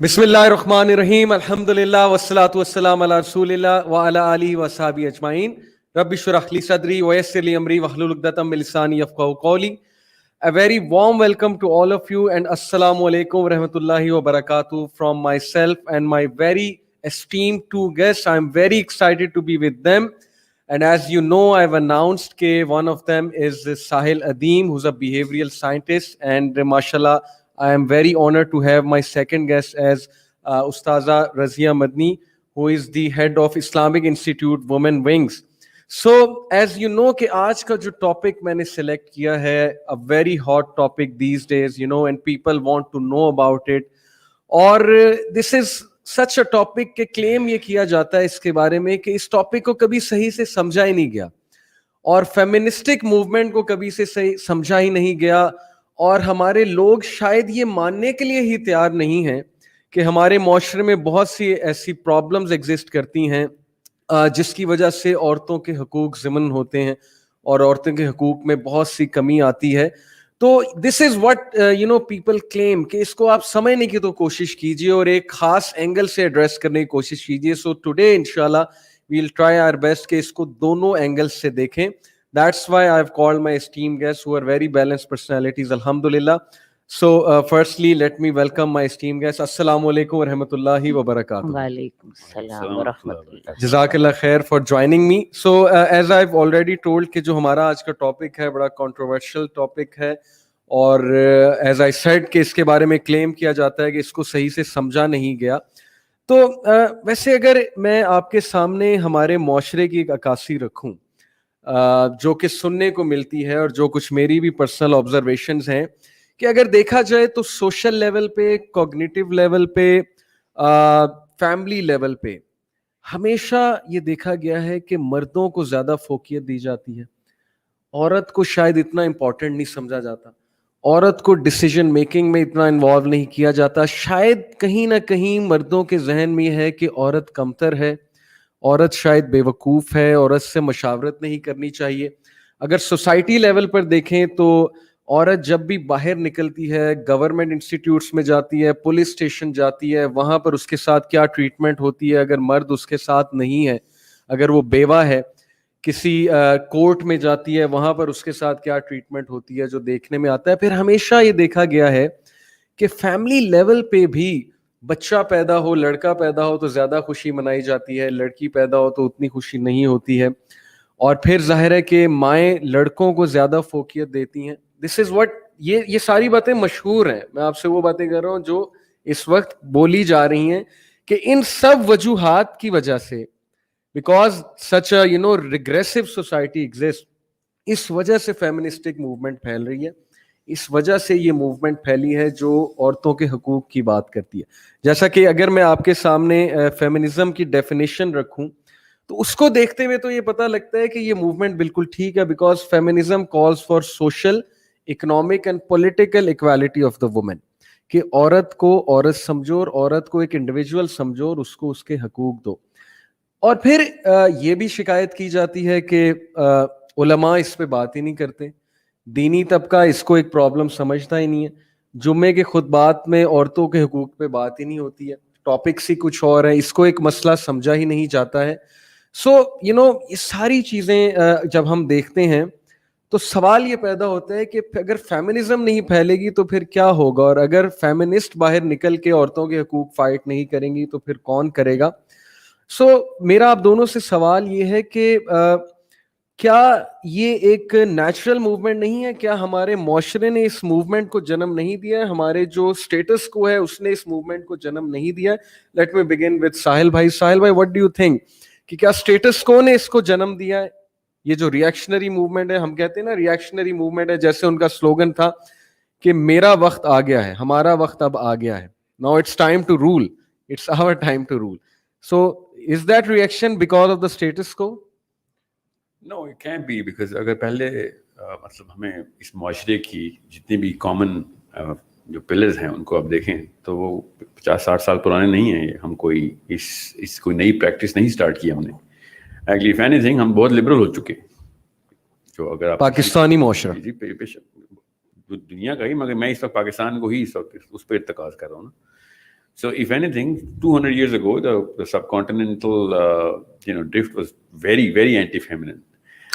بسم اللہ الرحمن الرحیم الحمدللہ والصلاة والسلام علی رسول اللہ وعلی آلہ وصحبہ اجمعین رب اشرح لی صدری ویسر لی امری واحلل عقدۃ من لسانی یفقہوا قولی. A very warm welcome to all of you and assalamu alaikum warahmatullahi wabarakatuh from myself and my very esteemed two guests. I'm very excited to be with them. And as you know, I've announced that one of them is Sahil Adeem, who's a behavioral scientist. And mashallah, I am very honored to have my second guest as Ustaza Razia Madni, who is the head of Islamic Institute Women Wings. So as you know کہ آج کا جو topic میں نے select کیا ہے a very hot topic these days, and people want to know about it. اور this is such a topic کہ کلیم یہ کیا جاتا ہے اس کے بارے میں کہ اس ٹاپک کو کبھی صحیح سے سمجھا ہی نہیں گیا اور فیمنسٹک موومنٹ کو کبھی سے صحیح سمجھا ہی نہیں گیا. اور ہمارے لوگ شاید یہ ماننے کے لیے ہی تیار نہیں ہیں کہ ہمارے معاشرے میں بہت سی ایسی پرابلمز ایگزسٹ کرتی ہیں جس کی وجہ سے عورتوں کے حقوق ضمن ہوتے ہیں اور عورتوں کے حقوق میں بہت سی کمی آتی ہے. تو دس از وٹ پیپل کلیم کہ اس کو آپ سمجھنے کی تو کوشش کیجیے اور ایک خاص اینگل سے ایڈریس کرنے کی کوشش کیجیے. سو ٹوڈے انشاءاللہ وی ول ٹرائی آور بیسٹ کہ اس کو دونوں اینگل سے دیکھیں. That's why I've called my esteemed guests who are very balanced personalities, alhamdulillah. So firstly, let me welcome my esteemed guests. Assalamu alaikum wa rahmatullahi wa barakatuh. Wa alaikum salam wa rahmatullah. Jazakallah khair for joining me. So as I've already told کہ جو ہمارا آج کا topic ہے بڑا controversial topic ہے اور as I said کہ اس کے بارے میں کلیم کیا جاتا ہے کہ اس کو صحیح سے سمجھا نہیں گیا. تو ویسے اگر میں آپ کے سامنے ہمارے معاشرے کی ایک عکاسی رکھوں جو کہ سننے کو ملتی ہے اور جو کچھ میری بھی پرسنل آبزرویشنز ہیں کہ اگر دیکھا جائے تو سوشل لیول پہ، کوگنیٹو لیول پہ، فیملی لیول پہ ہمیشہ یہ دیکھا گیا ہے کہ مردوں کو زیادہ فوقیت دی جاتی ہے. عورت کو شاید اتنا امپورٹنٹ نہیں سمجھا جاتا، عورت کو ڈیسیجن میکنگ میں اتنا انوالو نہیں کیا جاتا. شاید کہیں نہ کہیں مردوں کے ذہن میں یہ ہے کہ عورت کمتر ہے، عورت شاید بے وقوف ہے، عورت سے مشاورت نہیں کرنی چاہیے. اگر سوسائٹی لیول پر دیکھیں تو عورت جب بھی باہر نکلتی ہے، گورنمنٹ انسٹیٹیوٹس میں جاتی ہے، پولیس اسٹیشن جاتی ہے، وہاں پر اس کے ساتھ کیا ٹریٹمنٹ ہوتی ہے. اگر مرد اس کے ساتھ نہیں ہے، اگر وہ بیوہ ہے، کسی کورٹ میں جاتی ہے، وہاں پر اس کے ساتھ کیا ٹریٹمنٹ ہوتی ہے جو دیکھنے میں آتا ہے. پھر ہمیشہ یہ دیکھا گیا ہے کہ فیملی لیول پہ بھی بچہ پیدا ہو، لڑکا پیدا ہو تو زیادہ خوشی منائی جاتی ہے، لڑکی پیدا ہو تو اتنی خوشی نہیں ہوتی ہے. اور پھر ظاہر ہے کہ مائیں لڑکوں کو زیادہ فوقیت دیتی ہیں. دس از وٹ یہ ساری باتیں مشہور ہیں. میں آپ سے وہ باتیں کر رہا ہوں جو اس وقت بولی جا رہی ہیں کہ ان سب وجوہات کی وجہ سے because such a regressive society exist, اس وجہ سے فیمنسٹک موومنٹ پھیل رہی ہے. اس وجہ سے یہ موومنٹ پھیلی ہے جو عورتوں کے حقوق کی بات کرتی ہے. جیسا کہ اگر میں آپ کے سامنے فیمنزم کی ڈیفینیشن رکھوں تو اس کو دیکھتے ہوئے تو یہ پتہ لگتا ہے کہ یہ موومنٹ بالکل ٹھیک ہے because feminism calls for social, economic and political equality of the woman, کہ عورت کو عورت سمجھو اور عورت کو ایک انڈیویجول سمجھو اور اس کو اس کے حقوق دو. اور پھر یہ بھی شکایت کی جاتی ہے کہ علماء اس پہ بات ہی نہیں کرتے، دینی طبقہ اس کو ایک پرابلم سمجھتا ہی نہیں ہے، جمعے کے خطبات میں عورتوں کے حقوق پہ بات ہی نہیں ہوتی ہے، ٹاپکس ہی کچھ اور ہیں، اس کو ایک مسئلہ سمجھا ہی نہیں جاتا ہے. سو یہ ساری چیزیں جب ہم دیکھتے ہیں تو سوال یہ پیدا ہوتا ہے کہ اگر فیمنزم نہیں پھیلے گی تو پھر کیا ہوگا، اور اگر فیمنسٹ باہر نکل کے عورتوں کے حقوق فائٹ نہیں کریں گی تو پھر کون کرے گا. سو میرا آپ دونوں سے سوال یہ ہے کہ کیا یہ ایک نیچرل موومنٹ نہیں ہے؟ کیا ہمارے معاشرے نے اس موومنٹ کو جنم نہیں دیا ہے؟ ہمارے جو اسٹیٹس کو ہے اس نے اس موومنٹ کو جنم نہیں دیا ہے؟ لیٹ می بگن وتھ ساحل بھائی. ساحل بھائی، وٹ ڈو یو تھنک کہ کیا اسٹیٹس کو نے اس کو جنم دیا ہے؟ یہ جو ریئیکشنری موومنٹ ہے، ہم کہتے ہیں نا ریئیکشنری موومنٹ ہے، جیسے ان کا سلوگن تھا کہ میرا وقت آ گیا ہے، ہمارا وقت اب آ گیا ہے، now it's time to roll, it's our time to roll. So is that reaction because of the status quo? No, it can't be, because اگر پہلے مطلب ہمیں اس معاشرے کی جتنی بھی کامن جو پلرز ہیں ان کو آپ دیکھیں تو وہ 50-60 سال پرانے نہیں ہیں. ہم کوئی اس کوئی نئی پریکٹس نہیں اسٹارٹ کی ہم نے. ایکچولی اف اینی تھنگ ہم بہت لبرل ہو چکے. جو اگر آپ پاکستانی معاشرہ دنیا کا ہی، مگر میں اس وقت پاکستان کو ہی اس وقت اس پہ ارتکاز کر رہا ہوں نا. So if anything, 200 years ago, the subcontinental drift was very, very anti-feminine.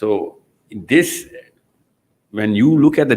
so this when you look at the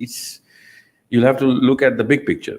it's you'll have to look at the big picture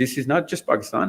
This is not just Pakistan,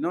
no,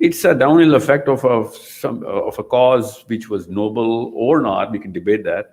it's a downhill effect of a cause which was noble or not, we can debate that.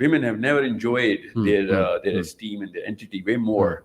women have never enjoyed their esteem and their entity way more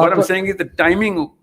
What I'm saying is the timing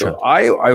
So I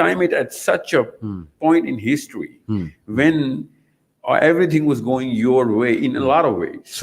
time it at such a point in history when everything was going your way in a lot of ways,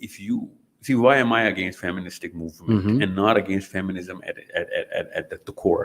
if you see, why am I against feministic movement and not against feminism at the core?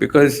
because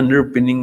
underpinning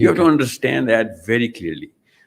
you have to understand that very clearly.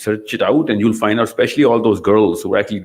search it out and you'll find out, especially all those girls who are actually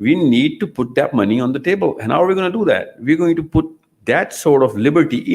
We need to put that money on the table. And how are we going to do that? We're going to put that sort of liberty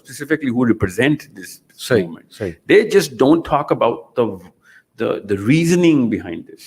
specifically who represent this movement, they just don't talk about the reasoning behind this.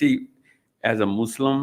See, as a Muslim,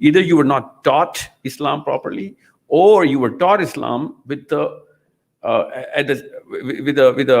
either you were not taught Islam properly or you were taught Islam with the with the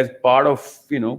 as part of, you know,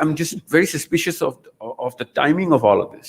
I'm just very suspicious of the timing of all of this.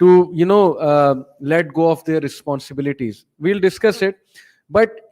to let go of their responsibilities. We'll discuss it. But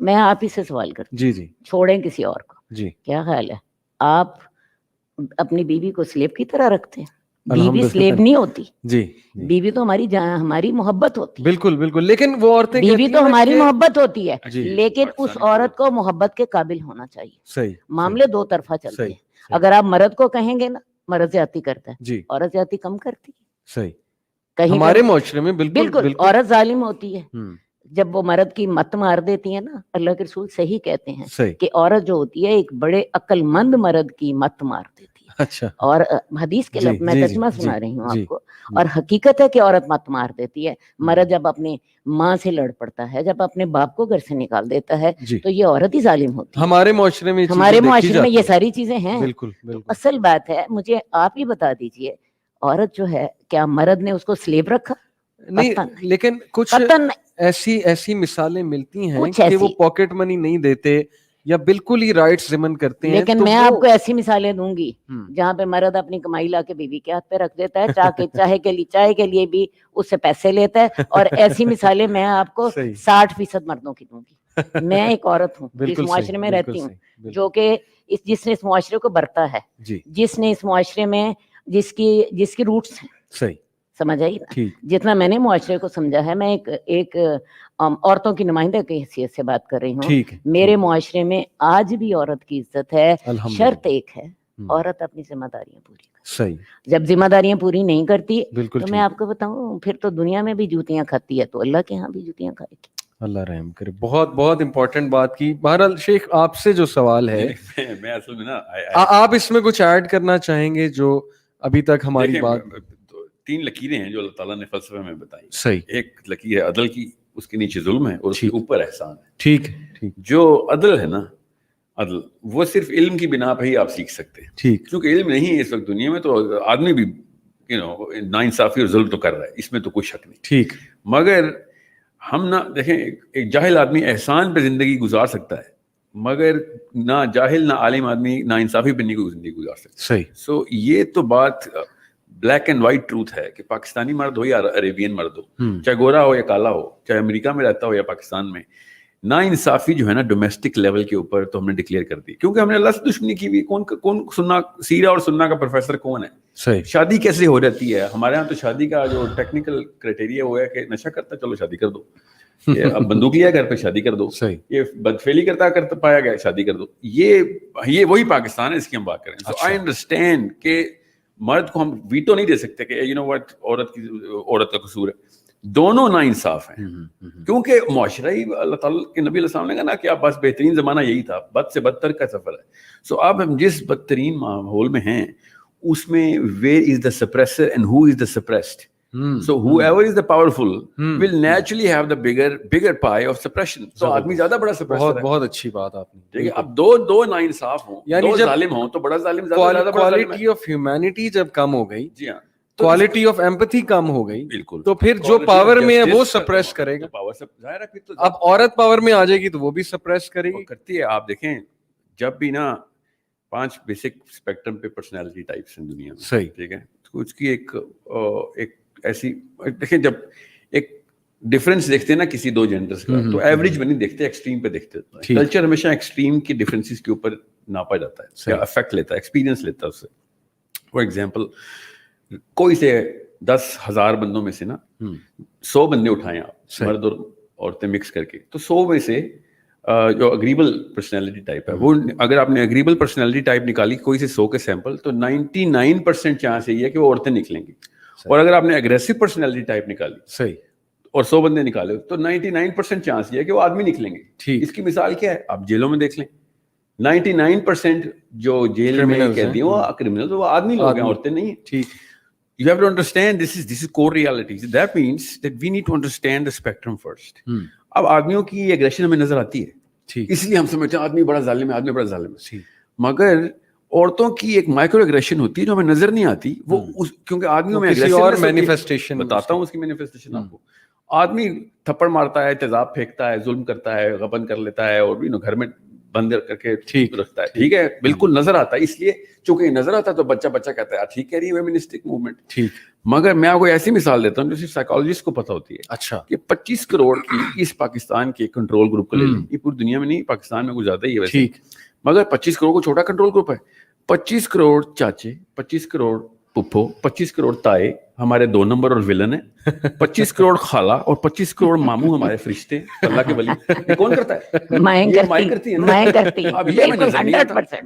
میں آپ ہی سے سوال کرتی جی جی چھوڑیں کسی اور کو, جی کیا خیال ہے آپ اپنی بیوی کو سلیب کی طرح رکھتے ہیں؟ بیوی سلیب نہیں ہوتی, جی بیوی تو ہماری محبت ہوتی ہے, بالکل بالکل, لیکن وہ عورتیں بیوی کہتی تو ہیں ہماری محبت ہوتی ہے, جی لیکن اس عورت کو محبت کے قابل ہونا چاہیے. صحیح, معاملے دو طرفہ چلتے صحیح, ہیں. اگر آپ مرد کو کہیں گے نا مرد زیادتی کرتا ہے, جی عورت زیادتی کم کرتی ہے. صحیح, کہیں ہمارے معاشرے میں بالکل عورت ظالم ہوتی ہے. ہم، جب وہ مرد کی مت مار دیتی ہے نا, اللہ کے رسول صحیح کہتے ہیں صحیح, کہ عورت جو ہوتی ہے ایک بڑے عقل مند مرد کی مت مار دیتی ہے. اچھا, اور حدیث کے جی میں جی ترجمہ جی سنا رہی ہوں جی آپ کو, اور حقیقت ہے کہ عورت مت مار دیتی ہے. ہم، مرد جب اپنی ماں سے لڑ پڑتا ہے, جب اپنے باپ کو گھر سے نکال دیتا ہے, جی تو یہ عورت ہی ظالم ہوتی ہے. ہمارے معاشرے میں ہمارے معاشرے میں یہ ساری چیزیں ہیں. بالکل تو بالکل, اصل بات ہے, مجھے آپ ہی بتا دیجئے, عورت جو ہے کیا مرد نے اس کو سلیب رکھا؟ نہیں, لیکن کچھ قطعاً ایسی مثالیں ملتی ہیں کچھ کہ وہ ایسی, پاکٹ منی نہیں دیتے یا بالکل ہی رائٹس ضمن کرتے ہیں. لیکن تو میں آپ کو ایسی مثالیں دوں گی ہم، جہاں پہ مرد اپنی کمائی لا کے بیوی کے ہاتھ پہ رکھ دیتا ہے, چائے کے لیے بھی اس سے پیسے لیتا ہے. اور ایسی مثالیں میں آپ کو صحیح 60% مردوں کی دوں گی. میں ایک عورت ہوں جو اس بالکل معاشرے صحیح, میں بالکل رہتی ہوں, صحیح, بالکل, جو کہ جس نے اس معاشرے کو برتا ہے, جی جس نے اس معاشرے میں جس کی روٹس ہیں, صحیح, سمجھ آئی نا. ٹھیک, جتنا میں نے معاشرے کو سمجھا ہے, میں ایک عورتوں کی نمائندہ کی حیثیت سے بات کر رہی ہوں. ٹھیک ہے, میرے معاشرے میں آج بھی عورت کی عزت ہے. شرط ایک ہے, ہم، عورت اپنی ذمہ داریاں پوری کرے. صحیح, جب ذمہ داریاں پوری نہیں کرتی بالکل تو میں ٹھیک, آپ کو بتاؤں پھر تو دنیا میں بھی جوتیاں کھاتی ہے, تو اللہ کے ہاں بھی جوتیاں کھائے گی. اللہ رحم کرے. بہت بہت امپورٹنٹ بات کی. بہرحال شیخ آپ سے جو سوال ہے, میں اصل میں نا آپ اس میں کچھ ایڈ کرنا چاہیں گے جو ابھی تک ہماری بات. 3 لکیریں ہیں جو اللہ تعالیٰ نے فلسفے میں بتائی. صحیح, ایک لکیر ہے عدل کی, اس کے نیچے ظلم ہے اور اس کے اوپر احسان ہے. ٹھیک ہے, ٹھیک, جو عدل ہے نا, عدل وہ صرف علم کی بنا پہ ہی آپ سیکھ سکتے ہیں. ٹھیک, کیونکہ علم نہیں ہے اس وقت دنیا میں, تو آدمی بھی ناانصافی اور ظلم تو کر رہا ہے, اس میں تو کوئی شک نہیں. ٹھیک, مگر ہم نہ دیکھیں, ایک جاہل آدمی احسان پہ زندگی گزار سکتا ہے, مگر نہ جاہل نہ عالم آدمی نا انصافی پہ نہیں زندگی گزار سکتا. صحیح, سو یہ تو بات بلیک اینڈ وائٹ ٹروتھ ہے کہ پاکستانی مرد ہو یا عربین مرد ہو, چاہے گورا ہو یا کالا ہو, چاہے امریکہ میں رہتا ہو یا پاکستان میں, نا انصافی جو ہے نا ڈومیسٹک لیول کے اوپر تو ہم نے ڈکلیئر کر دی. کیونکہ ہم نے اللہ سے دشمنی کی ہوئی. کون سننا سیرا اور سننا کا پروفیسر کون ہے؟ صحیح, شادی کیسے ہو جاتی ہے ہمارے ہاں؟ تو شادی کا جو ٹیکنیکل کرائٹیریا وہ ہے کہ نشہ کرتا چلو شادی کر دو, اب بندوق لیا گھر پہ شادی کر دو, صحیح, یہ بدفعلی کرتا پایا گیا شادی کر دو. یہ وہی پاکستان ہے, اس کی ہم بات کریں. سو آئی انڈرسٹینڈ کہ مرد کو ہم ویٹو نہیں دے سکتے کہ یو نو واٹ عورت کا قصور ہے. دونوں نا انصاف ہیں, کیونکہ معاشرہ ہی اللہ تعالیٰ کے نبی علیہ السلام نے کہا نا کہ آپ بس بہترین زمانہ یہی تھا, بد سے بدتر کا سفر ہے. سو اب ہم جس بدترین ماحول میں ہیں اس میں where is the suppressor and who is the suppressed? So whoever is the powerful will naturally have the bigger pie of suppression. تو آدمی زیادہ بڑا suppressor ہے. بہت اچھی بات آپ نے. ٹھیک ہے, اب دو ناانصاف ہوں, دو ظالم ہوں, تو بڑا ظالم زیادہ بڑا ظالم ہے. کوالٹی آف ہیومینٹی جب کم ہو گئی, جی ہاں, کوالٹی آف ایمپتھی کم ہو گئی, بالکل, تو پھر جو پاور میں ہے وہ سپریس کرے گا. پاور سے ظاہر ہے پھر تو اب عورت پاور میں آ جائے گی تو وہ بھی سپریس کرے گی. کرتی ہے. آپ دیکھیں جب بھی نا 5 بیسک اسپیکٹرم پہ پرسنالٹی ٹائپس ہیں دنیا میں, صحیح, ٹھیک ہے, تو اس کی ایک ایسی دیکھیں, جب ایک ڈفرینس دیکھتے ہیں نا کسی 2 جینڈرز کا, تو ایوریج میں نہیں دیکھتے, ایکسٹریم پہ دیکھتے ہیں. کلچر ہمیشہ ایکسٹریم کی ڈفرینسز کے اوپر ناپا جاتا ہے, یا افیکٹ لیتا ہے, ایکسپیرینس لیتا ہے اس سے. فار ایگزامپل, کوئی سے 10,000 بندوں میں سے نا 100 بندے اٹھائیں آپ, مرد اور عورتیں مکس کر کے, تو 100 میں سے جو اگریبل پرسنالٹی ٹائپ ہے, وہ اگر آپ نے اگریبل پرسنالٹی ٹائپ نکالی کوئی سے 100 کے سیمپل, تو 99% چانس یہی ہے کہ وہ عورتیں نکلیں گی. اور اگر آپ نے اگریسو پرسنالٹی ٹائپ نکالی, صحیح, اور 100 بندے نکالے, تو 99% چانس یہ ہے کہ وہ آدمی نکلیں گے. اس کی مثال کیا ہے, آپ جیلوں میں دیکھ لیں, 99% جو جیل میں قیدی وہ کرمنل, وہ آدمی لوگ ہیں, عورتیں نہیں. ٹھیک, you have to understand this is core reality. That means that we need to understand the spectrum first. اب آدمیوں کی یہ اگریشن ہمیں نظر آتی ہے, اس لیے ہم سمجھتے ہیں آدمی بڑا ظالم ہے, آدمی بڑا ظالم ہے. مگر عورتوں کی ایک مائکرو اگریشن ہوتی ہے جو ہمیں نظر نہیں آتی, وہ کیونکہ آدمیوں میں مینیفیسٹیشن, بتاتا ہوں اس کی مینیفیسٹیشن آپ کو. آدمی تھپڑ مارتا ہے, تیزاب پھینکتا ہے, ظلم کرتا ہے, غبن کر لیتا ہے, اور گھر میں بند کر کے ٹھیک رکھتا ہے, ٹھیک ہے, بالکل نظر آتا ہے, اس لیے چونکہ نظر آتا ہے تو بچہ کہتا ہے ٹھیک کہہ رہی ہے فیمنسٹک موومنٹ, ٹھیک. مگر میں آپ کو ایسی مثال دیتا ہوں جو صرف سائیکالوجسٹ کو پتہ ہوتی ہے. اچھا, کہ 25 کروڑ کی اس پاکستان کے کنٹرول گروپ کو لے لیں, یہ پوری دنیا میں نہیں, پاکستان میں کچھ زیادہ ہی ہے ویسے, مگر 25 کروڑ کو چھوٹا کنٹرول گروپ ہے. 25 کروڑ چاچے, 25 کروڑ پپھو, 25 کروڑ تائے ہمارے 2 نمبر اور ولن ہیں, 25 کروڑ خالہ اور 25 کروڑ ماموں ہمارے فرشتے اللہ کے ولی. یہ کون کرتا ہے؟ مائیں کرتی ہے. اب یہ ہمیں نظر نہیں آتا,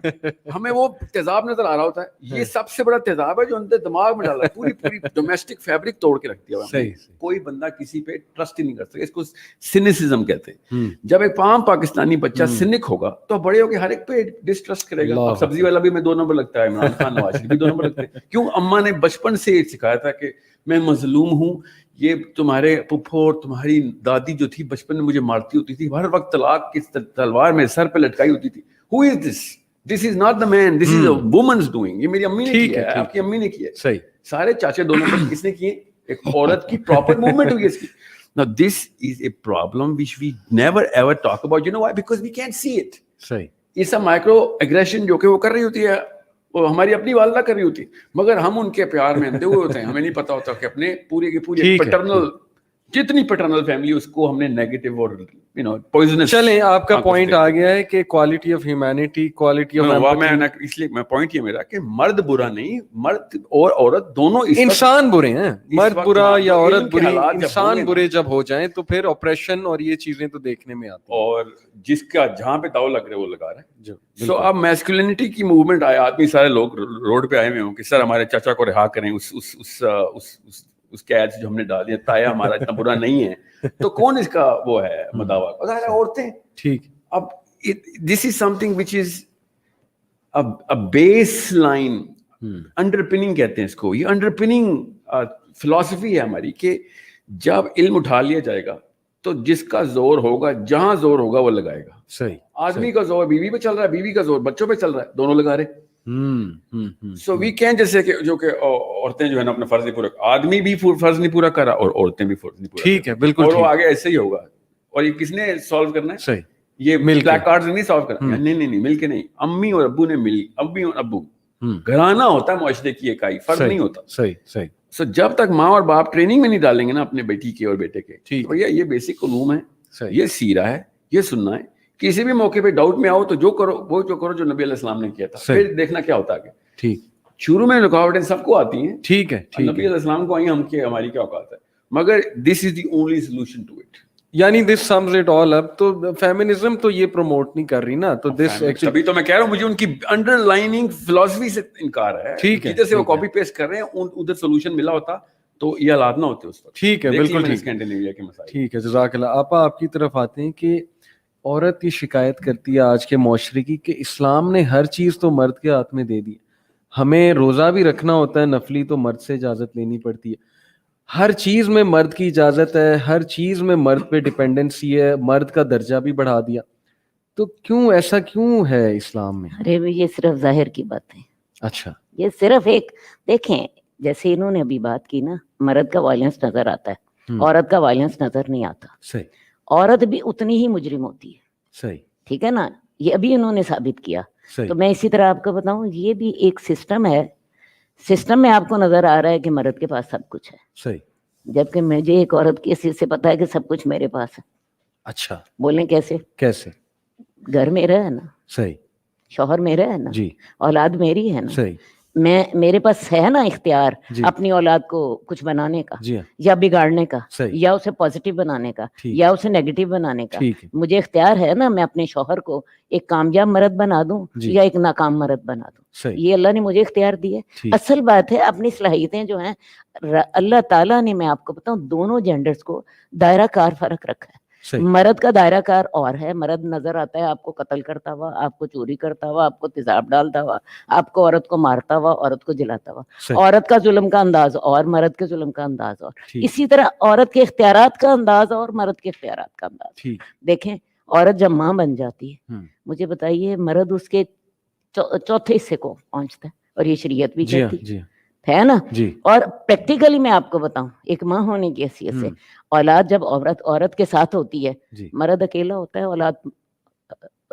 ہمیں وہ تیزاب نظر آ رہا ہوتا ہے. یہ سب سے بڑا تیزاب ہے جو اندر دماغ میں ڈالا ہے, پوری ڈومیسٹک فیبرک توڑ کے رکھتی ہے. کوئی بندہ کسی پہ ٹرسٹ ہی نہیں کر سکتا, اس کو سینسزم کہتے ہیں. جب ایک عام پاکستانی بچہ سینک ہوگا تو بڑے ہو کے ہر ایک پہ ڈسٹرسٹ کرے گا. اب سبزی والا بھی میں 2 نمبر لگتا ہے, عمران خان نواز شریف بھی 2 نمبر لگتے ہیں. کیوں؟ اماں نے بچپن سے سکھایا تھا کہ میں مظلوم ہوں, یہ تمہارے پپھو اور تمہاری دادی جو تھی بچپن میں مجھے مارتی ہوتی تھی, ہر وقت طلاق کی تلوار میں سر پہ لٹکائی ہوتی تھی. Who is this? This is not the man, this is a woman's doing. یہ میری امی نے کیا ہے, آپ کی امی نے کیا ہے. صحیح. سارے چاچے 2 نمبر کس نے کیے؟ ایک عورت کی پراپر موومنٹ ہوئی ہے اس کی. Now this is a problem which we never ever talk about. You know why? Because we can't see it. صحیح. It's a micro aggression جو کہ وہ کر رہی ہوتی ہے, وہ ہماری اپنی والدہ کر رہی ہوتی, مگر ہم ان کے پیار میں اندھے ہوئے ہوتے ہیں. ہمیں نہیں پتا ہوتا کہ اپنے پورے کے پورے پیٹرنل, جتنی پیٹرنل فیملی اس کو ہم نے نیگیٹو اور پوائزنس. چلیں, آپ کا پوائنٹ آ گیا ہے کہ quality of humanity, quality of, اس لیے میں پوائنٹ یہ میرا کہ مرد برا نہیں, مرد اور عورت دونوں انسان برے ہیں. مرد برا یا عورت بری, انسان برے جب ہو جائیں تو پھر آپریشن اور یہ چیزیں تو دیکھنے میں آتی ہیں. اور جس کا جہاں پہ داؤ لگ رہا ہے وہ لگا رہا ہے. سو اب میسکولینٹی کی موومنٹ آئے, آدمی سارے لوگ روڈ پہ آئے ہوئے ہوں کہ سر ہمارے چاچا کو رہا کریں, اس کے ایڈز جو ہم نے ڈال دیا, تایا ہمارا اتنا برا نہیں ہے. تو کون اس کا وہ ہے مداوا؟ عورتیں. ٹھیک. اب this is something which is a baseline underpinning کہتے ہیں اس کو. یہ underpinning philosophy ہے ہماری کہ جب علم اٹھا لیا جائے گا تو جس کا زور ہوگا, جہاں زور ہوگا وہ لگائے گا. صحیح. آدمی کا زور بیوی پہ چل رہا ہے, بیوی کا زور بچوں پہ چل رہا ہے, دونوں لگا رہے. سو وی کین, جیسے کہ جو کہ عورتیں جو ہے نا اپنا فرض نہیں پورا, آدمی بھی فرض نہیں پورا کر رہا اور عورتیں بھی فرض نہیں پورا. ٹھیک ہے, بالکل. اور وہ آگے ایسے ہی ہوگا. اور یہ کس نے سالو کرنا ہے؟ صحیح. یہ بلیک کارڈز نہیں سالو کرنا. نہیں مل کے نہیں, امی اور ابو نے مل, امی اور ابو گھرانہ ہوتا ہے معاشرے کی اکائی, فرد نہیں ہوتا. صحیح. سو جب تک ماں اور باپ ٹریننگ میں نہیں ڈالیں گے نا اپنے بیٹی کے اور بیٹے کے, بھیا یہ بیسک علوم ہے, یہ سیرہ ہے, یہ سننا ہے. کسی بھی موقع پہ ڈاؤٹ میں آؤ تو جو کرو وہ جو کرو جو نبی علیہ السلام نے کیا تھا, پھر دیکھنا کیا ہوتا ہے. ٹھیک. شروع میں رکاوٹیں سب کو آتی ہیں, ٹھیک ہے, نبی علیہ السلام کو آئی, ہم کے ہماری کیا اوقات ہے, مگر this is the only solution to it. یعنی دس سمز اٹ آل اپ. تو فیمنزم تو یہ پروموٹ نہیں کر رہی نا, تو دس ابھی تو میں کہہ رہا ہوں مجھے ان کی انڈر لائننگ فلسفی سے انکار ہے. ٹھیک ہے, جدھر سے وہ کاپی پیسٹ کر رہے ہیں ادھر سولوشن ملا ہوتا تو یہ حالات نہ ہوتے اس وقت. ٹھیک ہے, بالکل ٹھیک ہے. جزاک اللہ. آپ کی طرف آتے ہیں کہ عورت یہ شکایت کرتی ہے آج کے معاشرے کی کہ اسلام نے ہر چیز تو مرد کے ہاتھ میں دے دی, ہمیں روزہ بھی رکھنا ہوتا ہے نفلی تو مرد سے اجازت لینی پڑتی ہے, ہر چیز میں مرد کی اجازت ہے, ہر چیز میں مرد پہ ڈپینڈنسی ہے, مرد کا درجہ بھی بڑھا دیا. تو کیوں ایسا کیوں ہے اسلام میں؟ ارے یہ صرف ظاہر کی بات ہے. اچھا, یہ صرف ایک دیکھیں, جیسے انہوں نے ابھی بات کی نا, مرد کا وائلنس نظر آتا ہے, عورت کا وائلنس نظر نہیں آتا. صحیح. عورت بھی اتنی ہی مجرم ہوتی ہے. صحیح. ٹھیک ہے نا, یہ ابھی انہوں نے ثابت کیا. تو میں اسی طرح آپ کو بتاؤں, یہ بھی ایک سسٹم ہے, سسٹم میں آپ کو نظر آ رہا ہے کہ مرد کے پاس سب کچھ ہے. صحیح. جبکہ مجھے ایک عورت کی حیثیت سے پتا ہے کہ سب کچھ میرے پاس ہے. اچھا, بولیں کیسے؟ گھر میرا ہے نا. صحیح. شوہر میرا ہے نا. جی. اولاد میری ہے نا. صحیح. میرے پاس ہے نا اختیار اپنی اولاد کو کچھ بنانے کا, یا بگاڑنے کا, یا اسے پازیٹیو بنانے کا, یا اسے نیگیٹو بنانے کا. مجھے اختیار ہے نا, میں اپنے شوہر کو ایک کامیاب مرد بنا دوں یا ایک ناکام مرد بنا دوں. یہ اللہ نے مجھے اختیار دی ہے. اصل بات ہے اپنی صلاحیتیں جو ہیں اللہ تعالیٰ نے, میں آپ کو بتاؤں, دونوں جینڈرز کو دائرہ کار فرق رکھا ہے. مرد کا دائرہ کار اور ہے, مرد نظر آتا ہے آپ کو قتل کرتا ہوا, آپ کو چوری کرتا ہوا, آپ کو تیزاب ڈالتا ہوا, آپ کو عورت کو مارتا ہوا, عورت کو جلاتا ہوا. عورت کا ظلم کا انداز اور مرد کے ظلم کا انداز اور. اسی طرح عورت کے اختیارات کا انداز اور مرد کے اختیارات کا انداز. دیکھیں, عورت جب ماں بن جاتی ہے, مجھے بتائیے, مرد اس کے چوتھے حصے کو پہنچتا ہے, اور یہ شریعت بھی کہتی ہے نا. اور پریکٹیکلی میں آپ کو بتاؤں, ایک ماں ہونے کی حیثیت سے, اولاد جب عورت کے ساتھ ہوتی ہے, مرد اکیلا ہوتا ہے, اولاد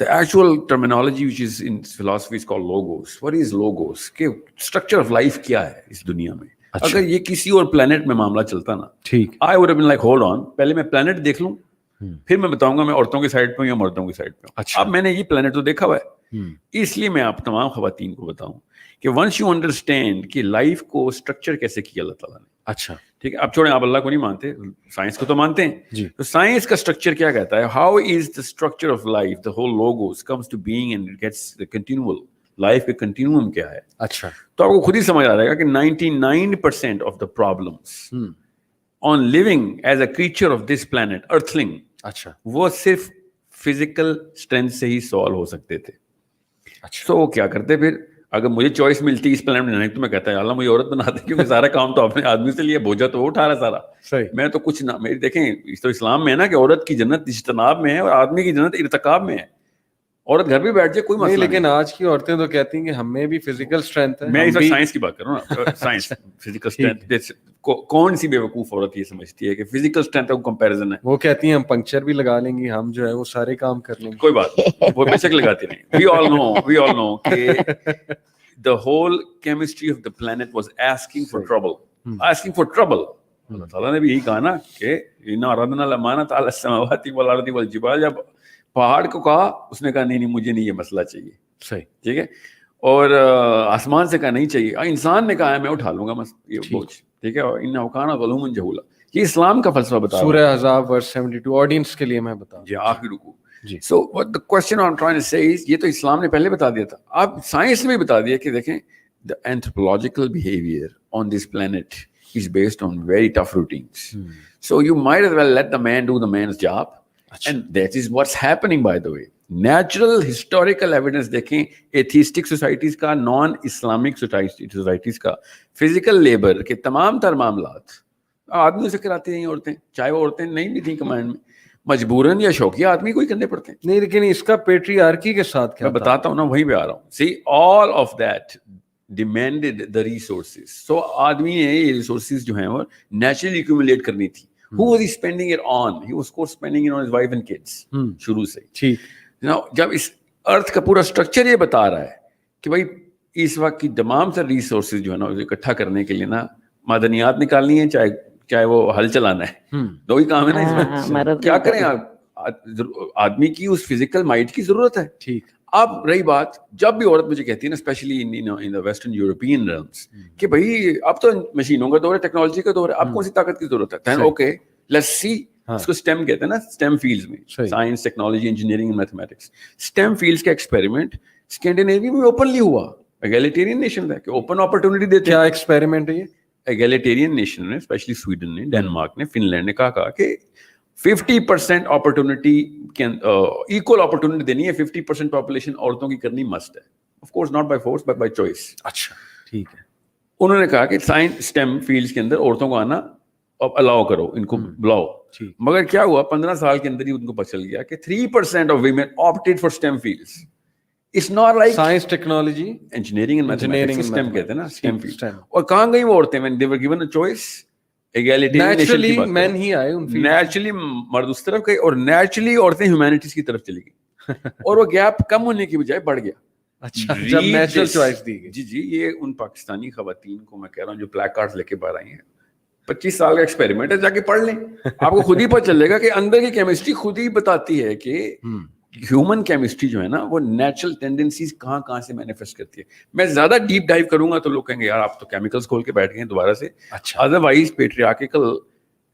The actual terminology which is in philosophy is called logos. What is logos? کہ structure of life کیا ہے اس دنیا میں. اگر یہ کسی اور پلانٹ میں معاملہ چلتا نا, ٹھیک, I would have been like hold on, پہلے میں پلانٹ دیکھ لوں, پھر میں بتاؤں گا میں عورتوں کی سائڈ پہ ہوں یا مردوں کی سائڈ پہ ہوں. اب میں نے یہ پلانٹ تو دیکھا ہوا ہے, اس لیے میں آپ تمام خواتین کو بتاؤں کہ ونس یو انڈرسٹینڈ کہ لائف کو اسٹرکچر کیسے کیا اللہ تعالیٰ نے. اچھا ٹھیک ہے, اب چھوڑیں, آپ اللہ کو نہیں مانتے, سائنس کو تو مانتے ہیں. تو سائنس کا اسٹرکچر کیا کہتا ہے, how is the structure of life, the whole logos comes to being and it gets continual life کے کنٹینیوم کیا ہے. اچھا, تو آپ کو خود ہی سمجھ آ رہے گا کہ 99% of the problems on living as a creature of this planet earthling, اچھا, وہ صرف فزیکل اسٹرینتھ سے ہی سالو ہو سکتے تھے. تو وہ کیا کرتے پھر, اگر مجھے چوائس ملتی اس پلانٹ میں, تو میں کہتا ہے اللہ مجھے عورت بنا دے, کیونکہ سارا کام تو اپنے آدمی سے لیا, بوجھا تو وہ اٹھا رہا سارا, میں تو کچھ نہ. میری دیکھیں اس تو اسلام میں ہے نا کہ عورت کی جنت اجتناب میں ہے اور آدمی کی جنت ارتکاب میں ہے. عورت گھر بھی بیٹھ جائے کوئی مسئلہ نہیں, لیکن آج کی عورتیں تو کہتی ہیں کہ ہمیں بھی فزیکل اسٹرینتھ ہے. میں اس وقت سائنس کی بات کر رہا ہوں نا, سائنس فزیکل اسٹرینتھ. کون سی بیوقوف عورت یہ سمجھتی ہے کہ فزیکل اسٹرینتھ کا کمپیریزن ہے. وہ کہتی ہیں ہم پنکچر بھی لگا لیں گی, ہم جو ہے وہ سارے کام کر لیں گے. کوئی بات نہیں, وہ بے شک لگاتی نہیں. وی آل نو کہ the whole chemistry of the planet was asking for trouble. اللہ تعالیٰ نے بھی یہی کہا نا کہ اِنَّا عَرَضْنَا الْأَمَانَةَ عَلَى السَّمَاوَاتِ وَالْأَرْضِ وَالْجِبَالِ. جب پہاڑ کو کہا, اس نے کہا نہیں مجھے نہیں یہ مسئلہ چاہیے. صحیح, ٹھیک ہے, اور آسمان سے کہا نہیں چاہیے, انسان نے کہا ہے میں اٹھا لوں گا یہ بوجھ. ٹھیک ہے, اور اِنَّهُ كَانَ ظَلُومًا جَهُولًا. یہ اسلام کا فلسفہ بتا رہا ہے. سورہ احزاب ورس 72 آڈینس کے لیے میں بتا جی آخری رکوع. So what the question I'm trying to say is, یہ تو اسلام نے پہلے بتا دیا تھا, اب سائنس نے بھی بتا دیا کہ دیکھیں the anthropological behavior on this planet is based on very tough routines. So you might as well let the man do the man's job. And that is what's happening, by the way. Natural historical evidence دیکھیں, atheistic societies کا, non-Islamic societies کا, physical labor کے تمام تر معاملات آدمیوں سے کراتی ہیں عورتیں, چاہے وہ عورتیں نہیں بھی تھیں کمانڈ میں, مجبوراً یا شوقیہ آدمی کو ہی کرنے پڑتے ہیں. نہیں, لیکن اس کا پیٹریارکی کے ساتھ کیا میں بتاتا ہوں نا, وہیں پہ آ رہا ہوں. See, all of that demanded the resources. So آدمی نے یہ ریسورسز جو ہیں وہ نیچرلی ایکومولیٹ کرنی تھی. Who was he spending it on? He was of course spending it on his wife and kids. شروع سے. ٹھیک, جب اس ارتھ کا پورا اسٹرکچر یہ بتا رہا ہے کہ بھائی اس وقت کی تمام تر ریسورسز جو ہے نا اکٹھا کرنے کے لیے نا معدنیات نکالنی ہے, چاہے وہ ہل چلانا ہے, دو ہی کام ہے نا اس میں. کیا کریں آدمی کی اس فزیکل مائنڈ کی ضرورت ہے. ٹھیک, اب رہی بات, جب بھی عورت مجھے کہتی ہے نا, especially in the western European realms, کہ بھائی اب تو مشینوں کا دور ہے, ٹیکنالوجی کا دور ہے, اب کون سی طاقت کی ضرورت ہے. اوکے لیٹس سی, اس کو اسٹیم کہتے ہیں نا, اسٹیم فیلڈز میں, science, technology, engineering and mathematics. STEM fields کا ایکسپیریمنٹ اسکینڈینیویا میں اوپنلی ہوا. ایگالیٹیرین نیشن ہے کہ اوپن اپرچونٹی دیتے ہیں. کیا ایکسپیریمنٹ ہے یہ؟ ایگالیٹیرین نیشن نے, اسپیشلی سویڈن نے, ڈینمارک نے, فن لینڈ نے کہا کہ 50% اپرچونٹی ایکول اپرچونٹی دینی ہے, 50% پاپولیشن عورتوں کی کرنی مسٹ ہے. Of course not by force but by choice. اچھا ٹھیک ہے. انہوں نے کہا کہ سائنس اسٹیم فیلڈس کے اندر عورتوں کو آنا الاؤ کرو, ان کو بلاؤ. مگر کیا ہوا, 15 سال کے اندر ہی ان کو پتہ چل گیا کہ 3% of women opted for STEM fields. It's not like science, technology, engineering and mathematics, STEM کہتے ہیں نا, STEM field. اور کہاں گئی وہ عورتیں when they were given a choice? Naturally men ہی آئے ان فیلڈ. Naturally مرد اس طرف گئے, اور naturally عورتیں humanities کی طرف چلی گئی, اور وہ گیپ کم ہونے کی بجائے بڑھ گیا. اچھا, جب نیچرل چوائس دی گئی. جی یہ ان پاکستانی خواتین کو میں کہہ رہا ہوں جو پلیک کارڈز لے کے باہر آئی ہیں, 25 سال کا ایکسپیریمنٹ ہے, جا کے پڑھ لیں, آپ کو خود ہی پتہ چلے گا کہ اندر کی کیمسٹری خود ہی بتاتی ہے کہ ہیومن کیمسٹری جو ہے نا وہ نیچرل ٹینڈنسیز کہاں سے مینیفیسٹ کرتی ہے. میں زیادہ ڈیپ ڈائیو کروں گا تو لوگ کہیں گے یار آپ تو کیمیکلز کھول کے بیٹھ گئے ہیں دوبارہ سے. ادروائز پیٹریارکل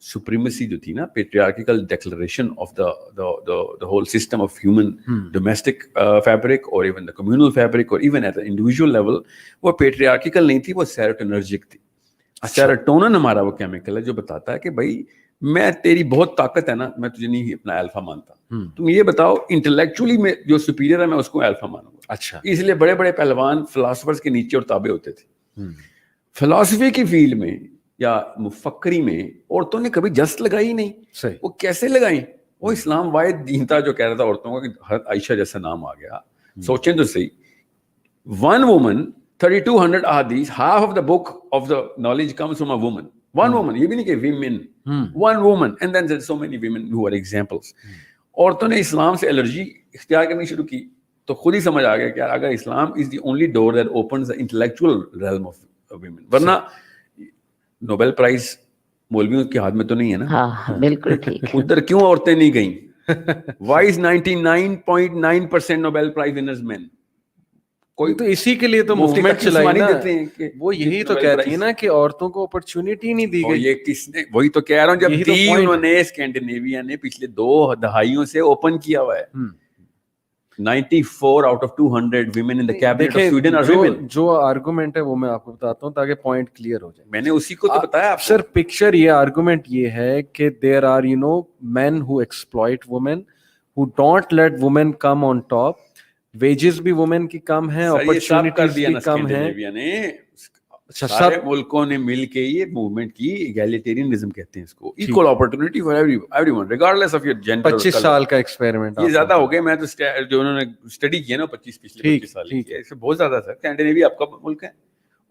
سپریمیسی جو تھی نا, patriarchal declaration of the whole system of human domestic fabric or even the communal fabric or even at the individual level, وہ پیٹریارکل نہیں تھی, وہ سیروٹونرجک تھی. سیروٹونن ہمارا وہ کیمیکل ہے جو بتاتا ہے کہ بھائی میں تیری بہت طاقت ہے نا, میں تجھے نہیں اپنا الفا مانتا, تم یہ بتاؤ انٹلیکچولی میں جو سپیریئر ہے میں اس کو الفا مانوں گا. اچھا, اس لیے بڑے بڑے پہلوان فلاسفرز کے نیچے اور تابع ہوتے تھے. فلاسفی کی فیلڈ میں یا مفکری میں عورتوں نے کبھی جست لگائی نہیں. وہ کیسے لگائیں؟ وہ اسلام واحد دین تھا جو کہہ رہا تھا عورتوں کا کہ حضرت عائشہ جیسا نام آ گیا. سوچیں تو صحیح, one woman 3200 ahadith, half of the book of the knowledge comes from a woman. One woman, یہ بھی نہیں کہ women, one woman, and then there's so many women who are examples. عورتوں نے اسلام سے الرجی اختیار کرنی شروع کی تو خود ہی سمجھ آ گیا کہ اگر Islam is the only door that opens the intellectual realm of women, ورنہ نوبل پرائز مولویوں کے ہاتھ میں تو نہیں ہے نا. ہاں بالکل ٹھیک. ادھر کیوں عورتیں نہیں گئیں؟ Why is 99.9% Nobel prize winners men? کوئی تو اسی کے لیے تو موومنٹ چلائی نا, وہ یہی تو کہتی ہے نا کہ عورتوں کو اپرچونٹی نہیں دی گئی. یہ کس نے, وہی تو کہہ رہا ہوں, جب انہوں نے اسکینڈینیویا نے پچھلے 2 دہائیوں سے اوپن کیا ہوا ہے. 94 out of 200 women in the cabinet of Sweden are women. جو آرگومنٹ ہے وہ میں آپ کو بتاتا ہوں تاکہ پوائنٹ کلیئر ہو جائے. میں نے اسی کو تو بتایا آپ سر. پکچر یہ آرگومنٹ یہ ہے کہ there are men who exploit women, who don't let women come on top. Wages بھی وومن کی کم ہیں, اپرچونٹیز بھی کم ہیں. سارے ملکوں نے مل کے یہ موومنٹ کی, ایگالیٹیرینزم کہتے ہیں اس کو, equal opportunity for every one regardless of your gender. 25 سال کا ایکسپیریمنٹ یہ زیادہ ہو گیا. میں تو جو انہوں نے اسٹڈی کیا نا 25 سال کی, اس سے بہت زیادہ تھا. اسکینڈینیویا آپ کا ملک ہے.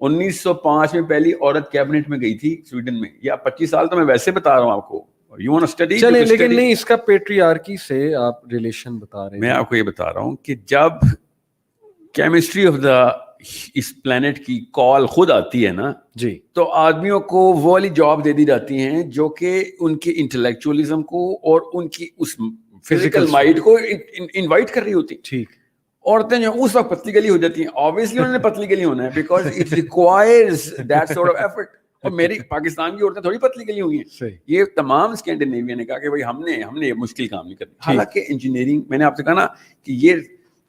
1905 میں پہلی عورت کیبنٹ میں گئی تھی سویڈن میں. یا 25 سال تو میں ویسے بتا رہا ہوں آپ کو. You want to study? چلیں, لیکن نہیں, اس کا پیٹریارکی سے آپ ریلیشن بتا رہے ہیں. میں آپ کو یہ بتا رہا ہوں کہ جب کیمسٹری آف دا اس پلانٹ کی کال خود آتی ہے نا جی, تو آدمیوں کو وہ والی جاب دے دی جاتی ہیں جو کہ ان کے انٹلیکچوئلزم کو اور ان کی اس فزیکل مائنڈ کو انوائٹ کر رہی ہوتی. ٹھیک. عورتیں جو اس وقت پتلی گلی ہو جاتی ہیں. obviously انہوں نے پتلی گلی ہونا ہے because it requires that sort of effort. اور میری پاکستان کی عورتیں تھوڑی پتلی گلی ہوئی ہیں. یہ تمام اسکینڈینیویا نے کہا کہ بھائی ہم نے یہ مشکل کام نہیں کرنا. حالانکہ انجینئرنگ, میں نے آپ سے کہا نا کہ یہ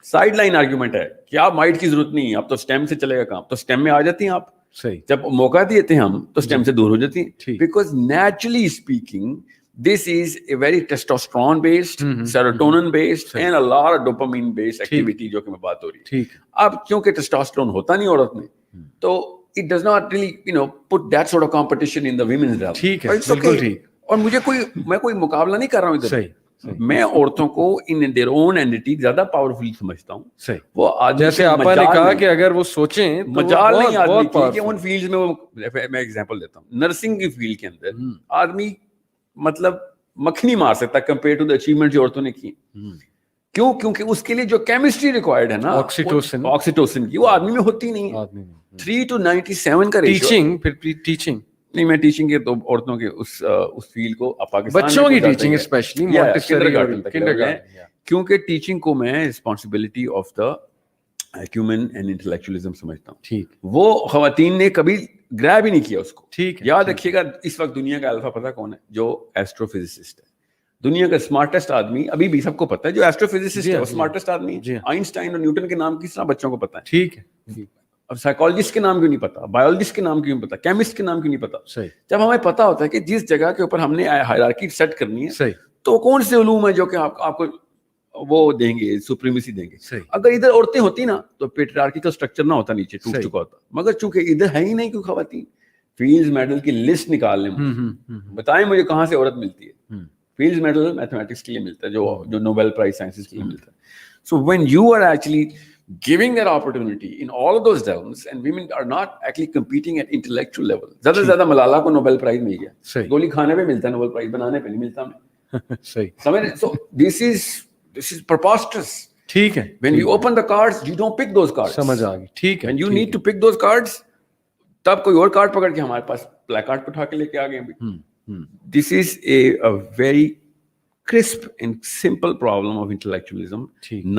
سائڈ لائن آرگیومنٹ ہے کہ آپ مائٹ کی ضرورت نہیں ہے, اب تو اسٹیم سے چلے گا کام. تو اسٹیم میں آ جاتی ہیں آپ. صحیح. جب موقع دیتے ہیں ہم تو اسٹیم سے دور ہو جاتی ہیں. Because naturally speaking this is a very testosterone based, serotonin based and a lot of dopamine based activity جو کہ میں بات ہو رہی ہے. اب کیونکہ ٹیسٹوسٹرون ہوتا نہیں عورت میں تو it does not really put that sort of competition in the women's realm. ٹھیک ہے, بالکل ٹھیک. اور میں کوئی مقابلہ نہیں کر رہا ہوں ادھر. میں عورتوں کو in their own entity زیادہ پاورفل سمجھتا ہوں. وہ جیسے آپ نے کہا کہ اگر وہ سوچیں مجال نہیں آدمی کی کہ ان فیلڈز میں وہ, میں ایگزامپل دیتا ہوں, نرسنگ کی فیلڈ کے اندر آدمی مطلب مکھنی مار سکتا ہے کمپیئر ٹو دی اچیومنٹ جو عورتوں نے کی. کیوں؟ کیونکہ اس کے لیے جو کیمسٹری ریکوائرڈ ہے نا آکسیٹوسن کی, وہ آدمی میں ہوتی نہیں ہے. 3 to 97 کا ریشیو. ٹیچنگ, پھر ٹیچنگ نہیں, میں ٹیچنگ کے تو عورتوں کے اس فیلڈ کو پاکستان بچوں کی ٹیچنگ اسپیشلی مونٹیسری, کیونکہ ٹیچنگ کو میں responsibility of the human and intellectualism سمجھتا ہوں. ٹھیک. وہ خواتین نے کبھی گریب ہی نہیں کیا اس کو. ٹھیک. یاد رکھیے گا اس وقت دنیا کا الفا پتہ کون ہے؟ جو ایسٹرو فزسسٹ ہے. دنیا کا اسمارٹسٹ آدمی ابھی بھی سب کو پتا ہے جو ایسٹرو فزسسٹ ہے, وہ اسمارٹسٹ آدمی ہے. آئنسٹائن اور نیوٹن کے نام کس طرح بچوں کو پتا ہے. ٹھیک ہے. اب سائیکالوجسٹ کے نام کیوں نہیں پتا, بایولوجسٹ کے نام کیوں نہیں پتا, کیمسٹ کے نام کیوں نہیں پتا؟ جب ہمیں پتا ہوتا ہے کہ جس جگہ کے اوپر ہم نے ہائرارکی سیٹ کرنی ہے تو کون سے علوم ہے جو کہ آپ کو وہ دیں گے, سپریمیسی دیں گے. اگر ادھر عورتیں ہوتی نا تو پیٹریارکیکل سٹرکچر نہ ہوتا, نیچے ٹوٹ چکا ہوتا. مگر چونکہ ادھر ہے ہی نہیں کوئی خواتین. فیلڈز میڈل کی لسٹ نکال لیں, بتائیں مجھے کہاں سے عورت ملتی ہے. فیلڈز میڈل میتھمیٹکس کے لیے ملتا ہے, جو نوبل پرائز سائنسز کے لیے ملتا ہے. So when you are actually giving that opportunity in all of those realms and women are not actually competing at intellectual level. زیادہ سے زیادہ ملالا کو نوبل پرائز مل گیا, گولی کھانے پہ ملتا ہے, نوبل پرائز بنانے پہ نہیں ملتا ہمیں. صحیح سمجھ. So this is preposterous. ٹھیک ہے. When you open the cards you don't pick those cards. سمجھ آ گئی. ٹھیک ہے. When you need to pick those cards تب کوئی اور کارڈ پکڑ کے ہمارے پاس بلیک کارڈ اٹھا کے لے کے آ گئے. This is a very crisp and simple problem of intellectualism,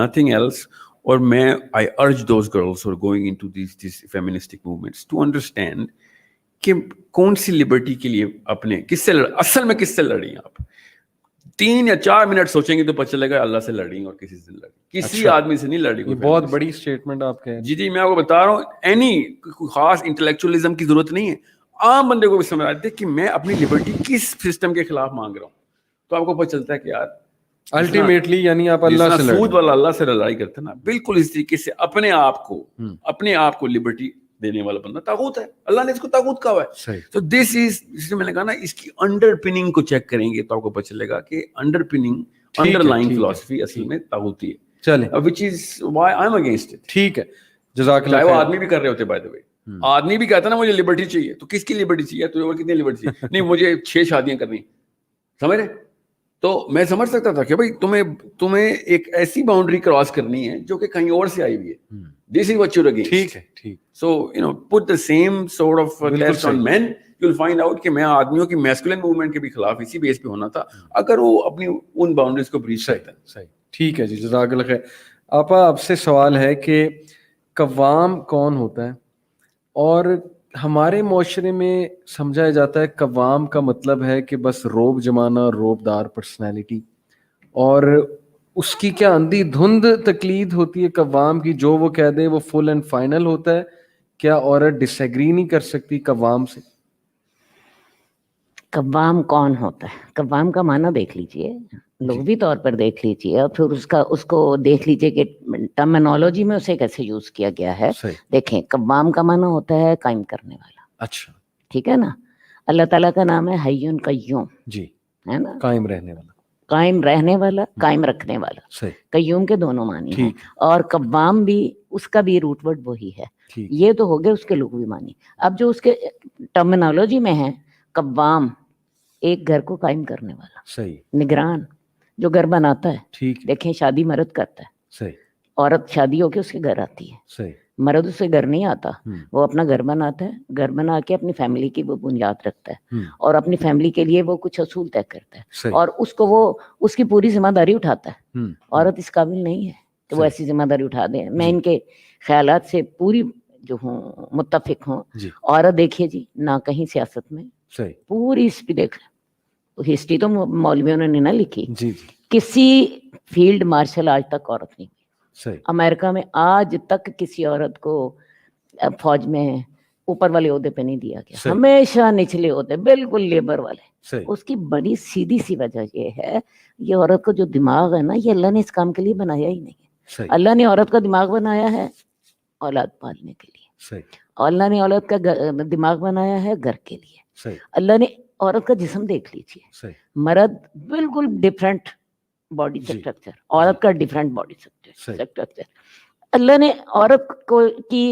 nothing else. اور میں I urge those girls who are going into these feministic movements to understand کہ کون سی لبرٹی کے لیے اپنے اصل میں کس سے لڑ رہی ہیں آپ. 3 یا 4 منٹ سوچیں گے تو پتہ چلے گا اللہ سے لڑ رہی ہیں اور کسی سے لڑ رہی, کسی آدمی سے نہیں لڑ رہی. بہت بڑی اسٹیٹمنٹ آپ کے. جی میں آپ کو بتا رہا ہوں, اینی خاص انٹلیکچوئلزم کی ضرورت نہیں ہے. عام بندے کو بھی سمجھ آتی ہے کہ میں اپنی لبرٹی کس سسٹم کے خلاف مانگ رہا ہوں, تو آپ کو پتہ چلتا ہے کہ یار الٹیمیٹلی یعنی آپ اللہ سے سود والا اللہ سے لڑائی کرتے ہیں نا, بالکل اس طریقے سے اپنے آپ کو لبرٹی دینے والا بندہ طاغوت ہے. اللہ نے اس کو طاغوت کہا ہے. تو دس از, میں نے کہا نا, اس کی انڈر پننگ کو چیک کریں گے تو آپ کو پتہ چلے گا کہ انڈر پننگ, انڈر لائن فلسفی اصل میں طاغوتی ہے. چلیں, which is why I'm against it. ٹھیک ہے, جزاک اللہ. چاہے وہ آدمی بھی کر رہے ہوتے بائی دا وے. آدمی بھی کہتا نا مجھے لبرٹی چاہیے, تو کس کی لبرٹی چاہیے؟ تجھے اور کتنی لبرٹی چاہیے؟ نہیں مجھے 6 شادیاں کرنی, سمجھ رہے. تو میں سمجھ سکتا تھا کہ بھائی تمہیں ایک ایسی باؤنڈری کراس کرنی ہے جو کہ کہیں اور سے آئی ہوئی ہے. This is what you against. ٹھیک ہے, ٹھیک. So put the same sort of test on men. You will find out کہ میں آدمیوں کی میسکولین موومنٹ کے بھی خلاف اسی بیس پہ ہونا تھا اگر وہ اپنی ان باؤنڈریز کو بریچ کرتا ہے. صحیح, ٹھیک ہے جی, جزاک اللہ خیر. آپا آپ سے سوال ہے کہ قوام کون ہوتا ہے؟ اور ہمارے معاشرے میں سمجھا جاتا ہے قوام کا مطلب ہے کہ بس روب جمانا, روب دار پرسنالٹی, اور اس کی کیا اندھی دھند تقلید ہوتی ہے قوام کی, جو وہ کہہ دے وہ فل اینڈ فائنل ہوتا ہے. کیا عورت ڈس ایگری نہیں کر سکتی قوام سے؟ قوام کون ہوتا ہے؟ قوام کا معنی دیکھ لیجئے, لغوی طور پر دیکھ لیجئے, اور پھر اس کو دیکھ لیجئے کہ ٹرمینالوجی میں اسے کیسے یوز کیا گیا ہے. دیکھیں, قوام کا معنی ہوتا ہے قائم کرنے والا. اچھا, ٹھیک ہے نا. اللہ تعالیٰ کا نام ہے حی قیوم, جی, ہے نا, قائم رہنے والا, قائم رہنے والا, قائم رکھنے والا. قیوم کے دونوں معنی ہیں, اور قوام بھی اس کا بھی روٹ ورڈ وہی ہے. یہ تو ہو گئے اس کے لغوی معنی. اب جو اس کے ٹرمینالوجی میں ہے, قوام ایک گھر کو قائم کرنے والا, صحیح, نگران, جو گھر بناتا ہے. ٹھیک, دیکھیں شادی مرد کرتا ہے, صحیح, عورت شادی ہو کے اس کے گھر آتی ہے, صحیح, مرد اس سے گھر نہیں آتا, وہ اپنا گھر بناتا ہے, گھر بنا کے اپنی فیملی کی وہ بنیاد رکھتا ہے, اور اپنی فیملی کے لیے وہ کچھ اصول طے کرتا ہے, اور اس کو وہ اس کی پوری ذمہ داری اٹھاتا ہے. عورت اس قابل نہیں ہے کہ وہ ایسی ذمہ داری اٹھا دے. میں ان کے خیالات سے پوری جو ہوں متفق ہوں. عورت دیکھیے جی, نہ کہیں سیاست میں, پوری ہسٹری دیکھ لیں, ہسٹری تو مولویوں نے نہ لکھی, کسی فیلڈ مارشل آج تک عورت نہیں ہوئی. امریکہ میں آج تک کسی عورت کو فوج میں اوپر والے عہدے پہ نہیں دیا گیا, ہمیشہ نچلے عہدے, بالکل لیبر والے. اس کی بڑی سیدھی سی وجہ یہ ہے, یہ عورت کو جو دماغ ہے نا, یہ اللہ نے اس کام کے لیے بنایا ہی نہیں. اللہ نے عورت کا دماغ بنایا ہے اولاد پالنے کے لیے, اللہ نے عورت کا دماغ بنایا ہے گھر کے لیے. اللہ نے عورت کا جسم دیکھ لیجیے, مرد بالکل ڈفرینٹ باڈی اسٹرکچر, عورت کا ڈفرینٹ باڈی اسٹرکچر. اللہ نے عورت کو کی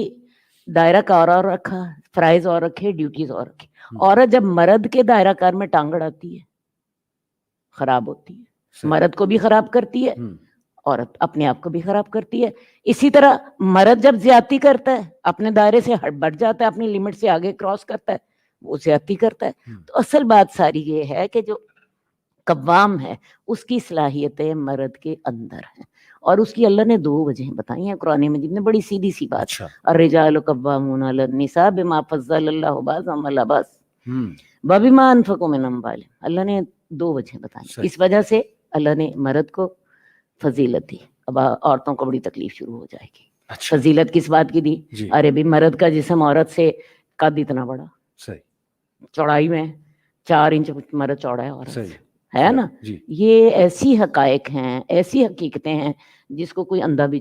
دائرہ کار اور رکھا, فرائض اور رکھے, ڈیوٹیز اور رکھے. عورت جب مرد کے دائرہ کار میں ٹانگ اڑاتی ہے, خراب ہوتی ہے, مرد کو بھی خراب کرتی ہے, عورت اپنے آپ کو بھی خراب کرتی ہے. اسی طرح مرد جب زیادتی کرتا ہے, اپنے دائرے سے بڑھ جاتا ہے, اپنی لمٹ سے آگے کراس کرتا ہے, وہ زیادتی کرتا ہے. تو اصل بات ساری یہ ہے کہ جو قوام ہے اس کی صلاحیتیں مرد کے اندر ہیں, اور اس کی اللہ نے 2 وجہیں بتائی ہیں قرآن مجید میں, بڑی سیدھی سی بات. الرجال قوامون علی النساء بما فضل اللہ بعضهم علی بعض وبما انفقوا من اموالهم. اللہ نے 2 وجہیں بتائی. اس وجہ سے اللہ نے مرد کو فضیلت دی. اب عورتوں کو بڑی تکلیف شروع ہو جائے گی. فضیلت کس بات کی دی؟ ارے بھی مرد کا جسم عورت سے قد اتنا بڑا, چوڑائی میں 4 انچ مرد چوڑا ہے عورت سے, ہے نا. یہ ایسی حقائق ہیں, ایسی حقیقتیں ہیں جس کو کوئی اندھا بھی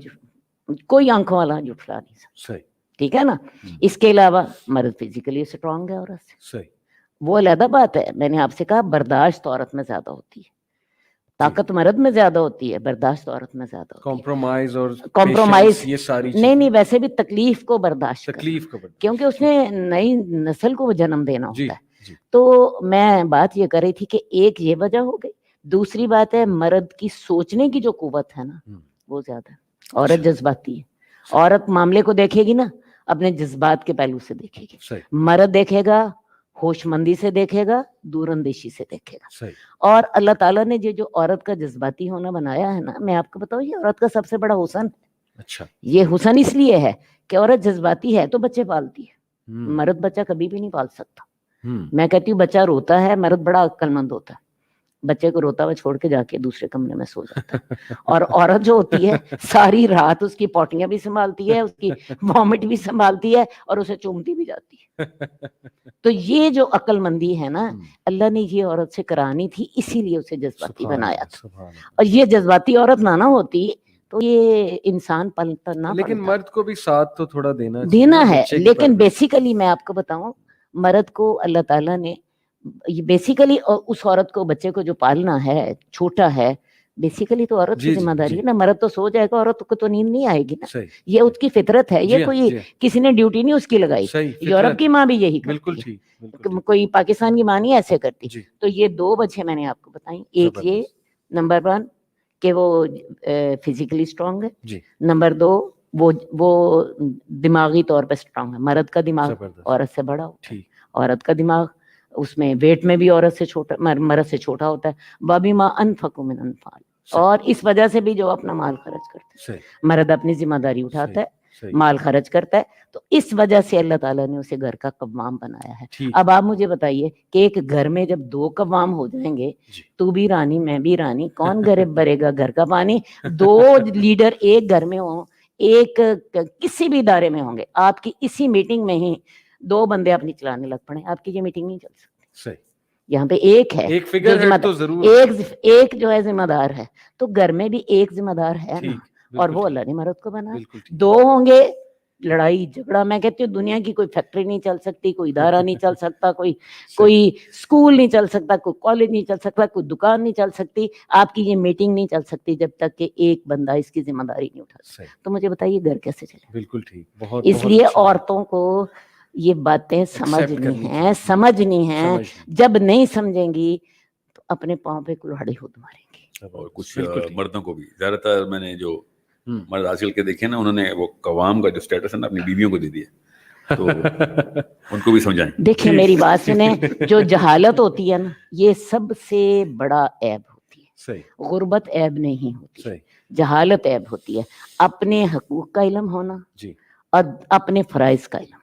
کوئی آنکھوں والا جھٹلا نہیں سکتا. ٹھیک ہے نا. اس کے علاوہ مرد فزیکلی اسٹرانگ ہے عورت سے, وہ علیحدہ بات ہے. میں نے آپ سے کہا برداشت عورت میں زیادہ ہوتی ہے, طاقت مرد میں زیادہ ہوتی ہے, برداشت عورت میں زیادہ ہوتی ہے. کمپرومائز یہ ساری نہیں, ویسے بھی تکلیف کو برداشت, کیونکہ اس نے نئی نسل کو جنم دینا ہوتا ہے. تو میں بات یہ کر رہی تھی کہ ایک یہ وجہ ہو گئی. دوسری بات ہے مرد کی سوچنے کی جو قوت ہے نا وہ زیادہ ہے. عورت جذباتی ہے. عورت معاملے کو دیکھے گی نا اپنے جذبات کے پہلو سے دیکھے گی. مرد دیکھے گا ہوش مندی سے, دیکھے گا دور اندیشی سے دیکھے گا. اور اللہ تعالیٰ نے جو عورت کا جذباتی ہونا بنایا ہے نا, میں آپ کو بتاؤں یہ عورت کا سب سے بڑا حسن ہے. یہ حسن اس لیے ہے کہ عورت جذباتی ہے تو بچے پالتی ہے, مرد بچہ کبھی بھی نہیں پال سکتا. میں کہتی ہوں بچہ روتا ہے, مرد بڑا عقل مند ہوتا ہے, بچے کو روتا ہوا چھوڑ کے جا کے دوسرے کمرے میں سو جاتا ہے. اور عورت جو ہوتی ہے ساری رات اس کی پوٹیاں بھی سنبھالتی ہے, اس کی وامٹ بھی سنبھالتی ہے, اور اسے چومتی بھی جاتی ہے. تو یہ جو عقل مندی ہے نا, اللہ نے یہ عورت سے کرانی تھی, اسی لیے اسے جذباتی بنایا تھا. اور یہ جذباتی عورت نہ ہوتی تو یہ انسان پلتا نہ. لیکن مرد کو بھی ساتھ تو تھوڑا دینا ہے. لیکن بیسیکلی میں آپ کو بتاؤں, مرد کو اللہ تعالیٰ نے بیسیکلی اس عورت کو, بچے کو جو پالنا ہے, چھوٹا ہے, بیسیکلی تو عورت کی ذمہ داری ہے نا. مرد تو سو جائے گا, عورت کو تو نیند نہیں آئے گی نا. یہ اس کی فطرت ہے, یہ کوئی کسی نے ڈیوٹی نہیں اس کی لگائی. یورپ کی ماں بھی یہی کرتی ہے, کوئی پاکستان کی ماں نہیں ایسے کرتی. تو یہ 2 وجہ میں نے آپ کو بتائی. ایک یہ نمبر 1 کہ وہ فزیکلی اسٹرانگ ہے جی نمبر 2 وہ دماغی طور پہ اسٹرانگ ہے. مرد کا دماغ عورت سے بڑا ہوتا ہے, عورت کا دماغ اس میں ویٹ میں بھی عورت سے چھوٹا مرد سے چھوٹا ہوتا ہے. بابی ماں انفقوا من انفال, اور اس وجہ سے بھی جو اپنا مال خرچ کرتا ہے, مرد اپنی ذمہ داری اٹھاتا ہے, مال خرچ کرتا ہے, تو اس وجہ سے اللہ تعالیٰ نے اسے گھر کا قوام بنایا ہے. اب آپ مجھے بتائیے کہ ایک گھر میں جب 2 قوام ہو جائیں گے, تو بھی رانی میں بھی رانی, کون گھر بھرے گا گھر کا پانی؟ 2 لیڈر ایک گھر میں ہوں, ایک کسی بھی ادارے میں ہوں گے, آپ کی اسی میٹنگ میں ہی 2 بندے اپنی چلانے لگ پڑے, آپ کی یہ میٹنگ نہیں چل سکتی. یہاں پہ ایک ہے, ایک جو ہے ذمہ دار ہے, تو گھر میں بھی ایک ذمہ دار ہے نا, اور وہ اللہ نے مرد کو بنا. 2 ہوں گے, لڑائی جھگڑا. میں کہتی ہوں دنیا کی کوئی فیکٹری نہیں چل سکتی, کوئی ادارہ نہیں چل سکتا, کوئی اسکول نہیں چل سکتا, کوئی کالج نہیں چل سکتا, کوئی دکان نہیں چل سکتی, آپ کی یہ میٹنگ نہیں چل سکتی جب تک کہ ایک بندہ اس کی ذمہ داری نہیں اٹھاتا. تو مجھے بتائیے گھر کیسے چلے؟ بالکل ٹھیک. اس لیے عورتوں کو یہ باتیں سمجھنی ہیں. جب نہیں سمجھیں گی تو اپنے پاؤں پہ کلہاڑی خود ماریں گی. اور کچھ مردوں کو بھی, زیادہ تر میں نے جو مرد آج کل کے دیکھے نا, انہوں نے وہ قوام کا جو اسٹیٹس ہے نا اپنی بیویوں کو دے دیا, تو ان کو بھی سمجھائیں. دیکھیں میری بات سنیں, جو جہالت ہوتی ہے نا یہ سب سے بڑا عیب ہوتی ہے. غربت عیب نہیں ہوتی, جہالت عیب ہوتی ہے. اپنے حقوق کا علم ہونا اور اپنے فرائض کا علم ہونا.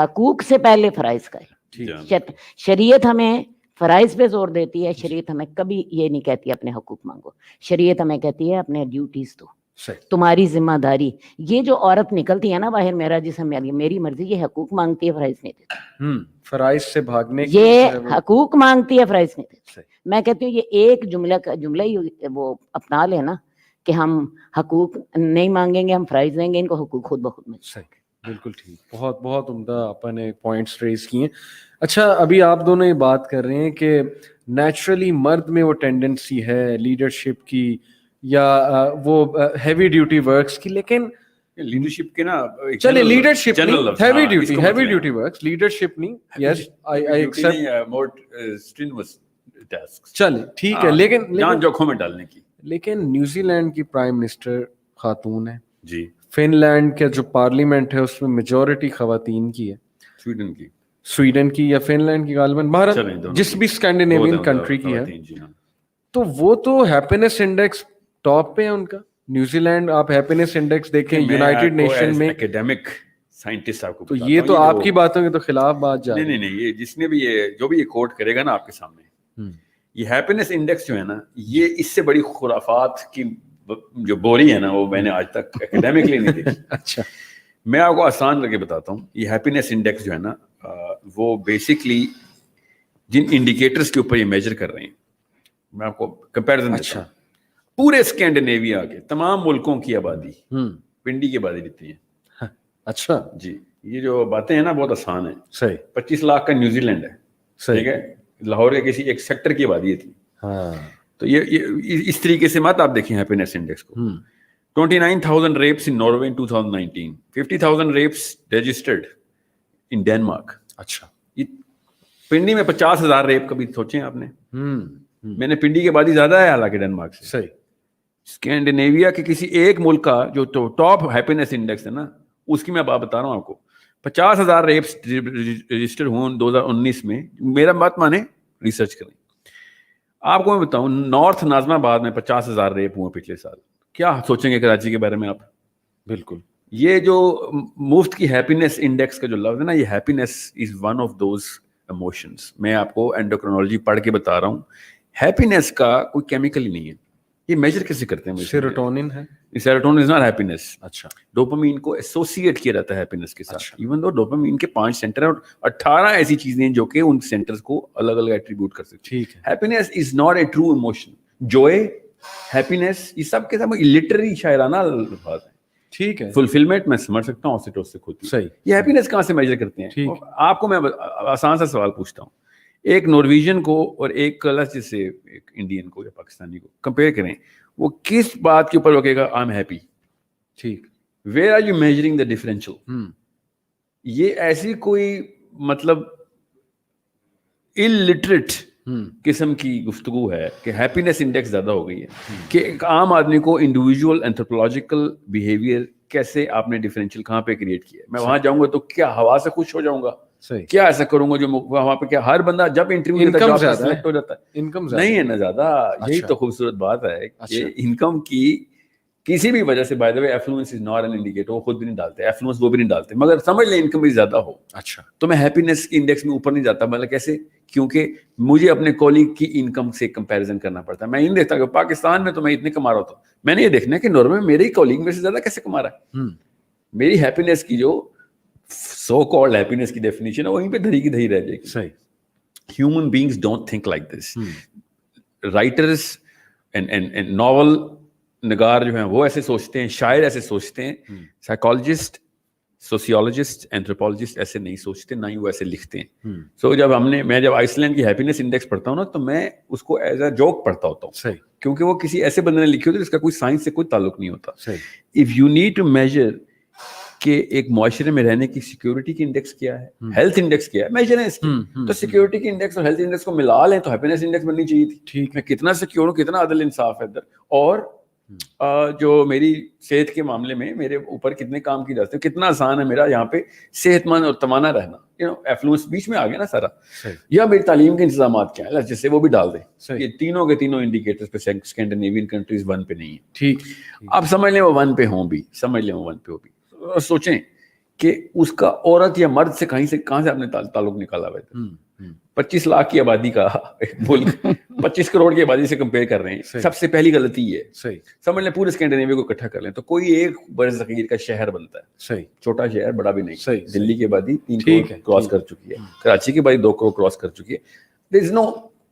حقوق سے پہلے فرائض کا علم. شریعت ہمیں فرائض پہ زور دیتی ہے, شریعت ہمیں کبھی یہ نہیں کہتی اپنے حقوق مانگو. شریعت ہمیں کہتی ہے اپنے ڈیوٹیز دو, تمہاری ذمہ داری. یہ جو عورت نکلتی ہے نا باہر, میرا جسم میری مرضی, یہ حقوق مانگتی ہے, فرائض نہیں دیتی. فرائض سے بھاگنے یہ حقوق مانگتی ہے, فرائض نہیں دیتی. میں کہتی ہوں یہ ایک جملہ ہی وہ اپنا لے نا کہ ہم حقوق نہیں مانگیں گے, ہم فرائض دیں گے, ان کو حقوق خود بخود مل جائیں گے. بالکل ٹھیک. بہت بہت عمدہ آپ نے پوائنٹس ریز کیے. اچھا, ابھی آپ دونوں یہ بات کر رہے ہیں کہ نیچرلی مرد میں وہ ٹینڈنسی ہے لیڈرشپ کی یا وہ ہیوی ڈیوٹی ورکس کی, لیکن لیڈرشپ کے نا چلے لیڈرشپ نہیں, ہیوی ڈیوٹی ورکس, لیڈرشپ نہیں. Yes I accept more strenuous tasks, چلے ٹھیک ہے, لیکن جان جوکھوں میں ڈالنے کی. لیکن نیوزی لینڈ کی پرائم منسٹر خاتون ہے جی, فن لینڈ کا جو پارلیمنٹ ہے اس میں میجورٹی خواتین کی ہے, سویڈن کی یا فن لینڈ کی, غالباً بھارت جس بھی اسکینڈینیوین کنٹری کی ہے, تو وہ تو ہیپینس انڈیکس ٹاپ پہ ہے ان کا. نیوزی لینڈ آپ ہیپینس انڈیکس دیکھیں یونائٹڈ نیشن میں, ایکیڈیمک سائنٹسٹ آپ کو تو یہ تو آپ کی باتوں کے تو خلاف بات جا رہی ہے. نہیں, یہ جس نے بھی یہ جو بھی یہ کوٹ کرے گا نا آپ کے سامنے, یہ ہیپینس انڈیکس جو ہے نا, یہ اس سے بڑی خرافات کی جو بوری ہے نا وہ میں نے آج تک ایکیڈیمکلی نہیں دیکھی. اچھا, میں آپ کو آسان کر کے بتاتا ہوں. یہ ہیپینس انڈیکس جو ہے نا وہ بیسکلی جن انڈیکیٹرز کے اوپر یہ میجر کر رہے ہیں, میں آپ کو کمپیریزن دیتا ہوں. پورے اسکینڈینیویا کے تمام ملکوں کی آبادی پنڈی کی آبادی دیتی ہے. اچھا جی, یہ جو باتیں ہیں نا بہت آسان ہیں. صحیح. 25 لاکھ کا نیوزی لینڈ ہے, ٹھیک ہے, لاہور کے کسی ایک سیکٹر کی آبادی تھی. تو یہ اس طریقے سے مت آپ دیکھیں ہیپینس انڈیکس کو. 29,000 rapes in Norway in 2019, 50,000 rapes registered in Denmark. اچھا, پنڈی میں 50,000 ریپ کبھی سوچیں آپ نے؟ میں نے پنڈی کی آبادی زیادہ ہے حالانکہ ڈینمارک سے. صحیح. اسکینڈینیویا کے کسی ایک ملک کا جو ٹاپ ہیپینس انڈیکس ہے نا, اس کی میں بات بتا رہا ہوں آپ کو. 50,000 ریپس رجسٹر ہوں 2019 میں. میرا بات مانے, ریسرچ کریں. آپ کو میں بتاؤں, نارتھ ناظم آباد میں 50,000 ریپ ہوئے پچھلے سال. کیا سوچیں گے کراچی کے بارے میں آپ؟ بالکل. یہ جو مفت کی ہیپینس انڈیکس کا جو لفظ ہے نا, یہ happiness is one of those emotions. میں آپ کو اینڈوکرینالوجی پڑھ کے بتا رہا ہوں. ہیپینس کا کوئی کیمیکل ہی نہیں ہے. یہ میجر کیسے کرتے ہیں؟ سیروٹونن ہے. سیروٹونن از ناٹ ہیپینس. اچھا, ڈوپامین کو ایسوسیٹ کیا جاتا ہے ہیپینس کے ساتھ. ایون دو ڈوپامین کے 5 سینٹر ہیں اور 18 ایسی چیزیں جو کہ ان سینٹرز کو الگ الگ ایٹریبیوٹ کر سکتی. ٹھیک ہے. Happiness is not a true emotion. Joy, happiness, یہ سب کے سب لٹری شاعرانہ الفاظ ہیں. ٹھیک ہے. فلفلمنٹ میں سمجھ سکتا ہوں, آسٹوس سے ہوتی ہے. صحیح. یہ ہیپینس کہاں سے میجر کرتے ہیں؟ آپ کو میں آسان سا سوال پوچھتا ہوں. ایک نارویجن کو اور ایک جیسے ایک انڈین کو یا پاکستانی کو کمپیئر کریں, وہ کس بات کے اوپر روکے گا آئی ایم ہیپی؟ ٹھیک. Where are you measuring the differential? یہ ایسی کوئی مطلب الٹریٹ قسم کی گفتگو ہے کہ ہیپینس انڈیکس زیادہ ہو گئی ہے کہ ایک عام آدمی کو انڈیویجول اینتھروپولوجیکل بیہیویئر کیسے آپ نے ڈیفرینشیل کہاں پہ کریٹ کیا. میں وہاں جاؤں گا تو کیا ہوا سے خوش ہو جاؤں گا, کیا ایسا کروں گا جو وہاں پہ, کیا ہر بندہ جب انٹرویو دیتا ہے جاب سلیکٹ ہو جاتا ہے؟ انکم نہیں ہے نا زیادہ. یہی تو خوبصورت بات ہے کہ انکم کی کسی بھی وجہ سے, by the way influence is not an indicator, وہ خود بھی نہیں ڈالتے ایفلوئنس, وہ بھی نہیں ڈالتے, مگر سمجھ لیں انکم بھی زیادہ ہو اچھا تو میں ہیپینس کی انڈیکس میں اوپر نہیں جاتا. مطلب کیسے؟ کیونکہ مجھے اپنے کولیگ کی انکم سے کمپیریزن کرنا پڑتا ہے. میں نہیں دیکھتا کہ پاکستان میں تو میں اتنے کما رہا ہوتا ہوں, میں نے یہ دیکھنا ہے کہ نارمے میں میرے ہی کولیگ میں سے زیادہ کیسے کما رہا ہے. میری ہیپینس کی جو سو کالڈ ہیپینس کی ڈیفینیشن ہے وہیں پہ دھری کی دھری رہ جائے گی. صحیح. Human beings don't think like this. Writers and novel نگار جو ہیں وہ ایسے سوچتے ہیں, شاعر ایسے سوچتے ہیں, سائیکالوجسٹ, سوسیولوجسٹ, اینتھروپولوجسٹ ایسے نہیں سوچتے, نہ ہی وہ ایسے لکھتے ہیں. سو جب میں جب آئس لینڈ کی ہیپینس انڈیکس پڑھتا ہوں نا تو میں اس کو ایز اے جوک پڑھتا ہوتا ہوں, کیونکہ وہ کسی ایسے بندے نے لکھی ہوتی ہے جس کا کوئی سائنس سے کوئی تعلق نہیں ہوتا. If you need to measure کہ ایک معاشرے میں رہنے کی سیکیورٹی کی انڈیکس کیا ہے, ہیلتھ انڈیکس کیا ہے, میجر ہے اس کی. تو سیکیورٹی کی انڈیکس اور ہیلتھ انڈیکس کو ملا لیں تو ہیپینس انڈیکس بننی چاہیے تھی. ٹھیک, میں کتنا سیکیور ہوں, کتنا عدل انصاف ہے ادھر, اور جو میری صحت کے معاملے میں میرے اوپر کتنے کام کی جاتے ہیں, کتنا آسان ہے میرا یہاں پہ صحت مند اور توانا رہنا. ایفلوئنس بیچ میں آ گیا نا سارا. یا میری تعلیم کے انتظامات کیا ہیں, جس سے وہ بھی ڈال دیں. یہ تینوں کے تینوں انڈیکیٹرز پہ اسکینڈینیوین کنٹریز 1 پہ نہیں ہیں. ٹھیک, آپ سمجھ لیں وہ 1 پہ ہوں بھی, سمجھ لیں وہ 1 پہ ہو بھی. اور سوچیں کہ اس کا عورت یا مرد سے کہاں سے آپ نے تعلق نکالا ہوا ہے. 25 لاکھ کی آبادی کا ایک ملک 25 کروڑ کی آبادی سے کمپیئر کر رہے ہیں. سب سے پہلی غلطی یہ ہے. سمجھ لیں پورے اسکینڈینیویا کو اکٹھا کر لیں تو کوئی ایک برصغیر کا شہر بنتا ہے. چھوٹا شہر, بڑا بھی نہیں. دلی کی آبادی 3 کروڑ کراس کر چکی ہے, کراچی کی آبادی 2 کروڑ کراس کر چکی ہے.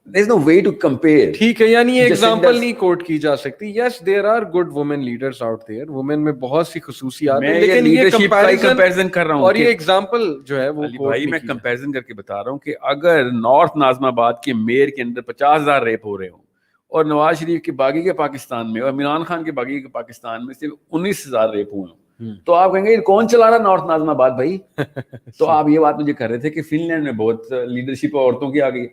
There is no way to compare. ٹھیک ہے, یعنی یہ ایگزامپل نہیں کوٹ کی جا سکتی. Yes, there are good women leaders out there. Women میں بہت سی خصوصیات ہیں, لیکن یہ کمپیریزن کر رہا ہوں اور یہ ایگزامپل جو ہے وہ بھائی میں کمپیریزن کر کے بتا رہا ہوں کہ اگر نارتھ ناظم آباد کے میئر کے اندر 50,000 ریپ ہو رہے ہوں اور نواز شریف کے باغی کے پاکستان میں اور عمران خان کے باغی کے پاکستان میں صرف 19,000 ریپ ہوئے ہوں, تو آپ کہیں گے کون چلا رہا نارتھ ناظم آباد بھائی. تو آپ یہ بات مجھے کر رہے تھے کہ فن لینڈ میں بہت لیڈرشپ عورتوں کی آ گئی.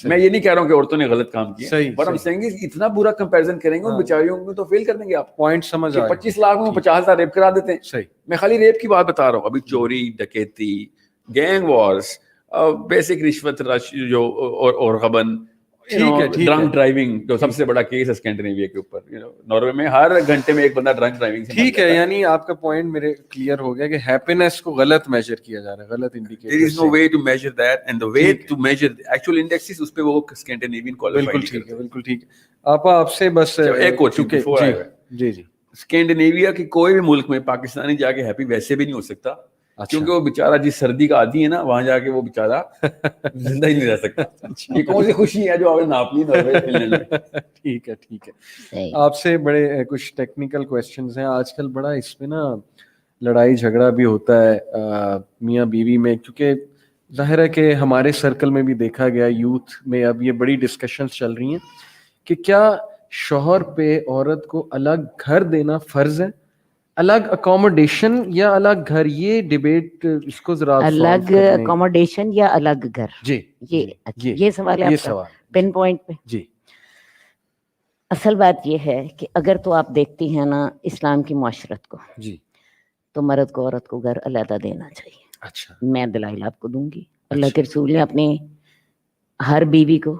میں یہ نہیں کہہ رہا ہوں کہ عورتوں نے غلط کام کیا, بٹ ہم کہیں گے اتنا برا کمپیریزن کریں گے ان بیچاریوں کو تو فیل کر دیں گے آپ. پوائنٹ سمجھ آیا. 25 لاکھ میں 50,000 ریپ کرا دیتے ہیں. میں خالی ریپ کی بات بتا رہا ہوں. ابھی چوری, ڈکیتی, گینگ وارز, بیسک رشوت جو اور غبن, ڈرنک ڈرائیونگ جو سب سے بڑا کیس ہے اسکینڈینیویا کے اوپر. ناروے میں ہر گھنٹے میں ایک بندہ ڈرنک ڈرائیونگ سے. ٹھیک ہے, یعنی آپ کا پوائنٹ میرے کلیئر ہو گیا کہ ہیپینس کو غلط میجر کیا جا رہا ہے, غلط indicator. There is no way to measure that, and the way to measure the actual indexes اس پہ وہ اسکینڈینیوین qualified. بالکل ٹھیک ہے, بالکل ٹھیک ہے. آپ سے بس ایک کوچنگ جی جی, اسکینڈینیویا کی کوئی بھی ملک میں پاکستانی جا کے ہیپی ویسے بھی نہیں ہو سکتا, کیونکہ وہ بیچارہ جس سردی کا عادی ہے نا, وہاں جا کے وہ بیچارہ زندہ ہی نہیں رہ سکتا. یہ کون سی خوشی ہے جو آپ نے ناپ لی ناروے میں. ٹھیک ہے, ٹھیک ہے. آپ سے بڑے کچھ ٹیکنیکل کویسچنز ہیں. آج کل بڑا اس میں نا لڑائی جھگڑا بھی ہوتا ہے میاں بیوی میں, کیونکہ ظاہر ہے کہ ہمارے سرکل میں بھی دیکھا گیا, یوتھ میں اب یہ بڑی ڈسکشنز چل رہی ہیں کہ کیا شوہر پہ عورت کو الگ گھر دینا فرض ہے, الگ اکوموڈیشن یا الگ گھر. یہ ڈیبیٹ اس کو ذرا الگ اکوموڈیشن یا الگ گھر. جی, یہ سوال ہے یہ سوال پن پوائنٹ پہ. جی, اصل بات یہ ہے کہ اگر تو آپ دیکھتی ہیں نا اسلام کی معاشرت کو, جی, تو مرد کو عورت کو گھر علیحدہ دینا چاہیے. اچھا, میں دلائل آپ کو دوں گی. اللہ کے رسول نے اپنی ہر بیوی کو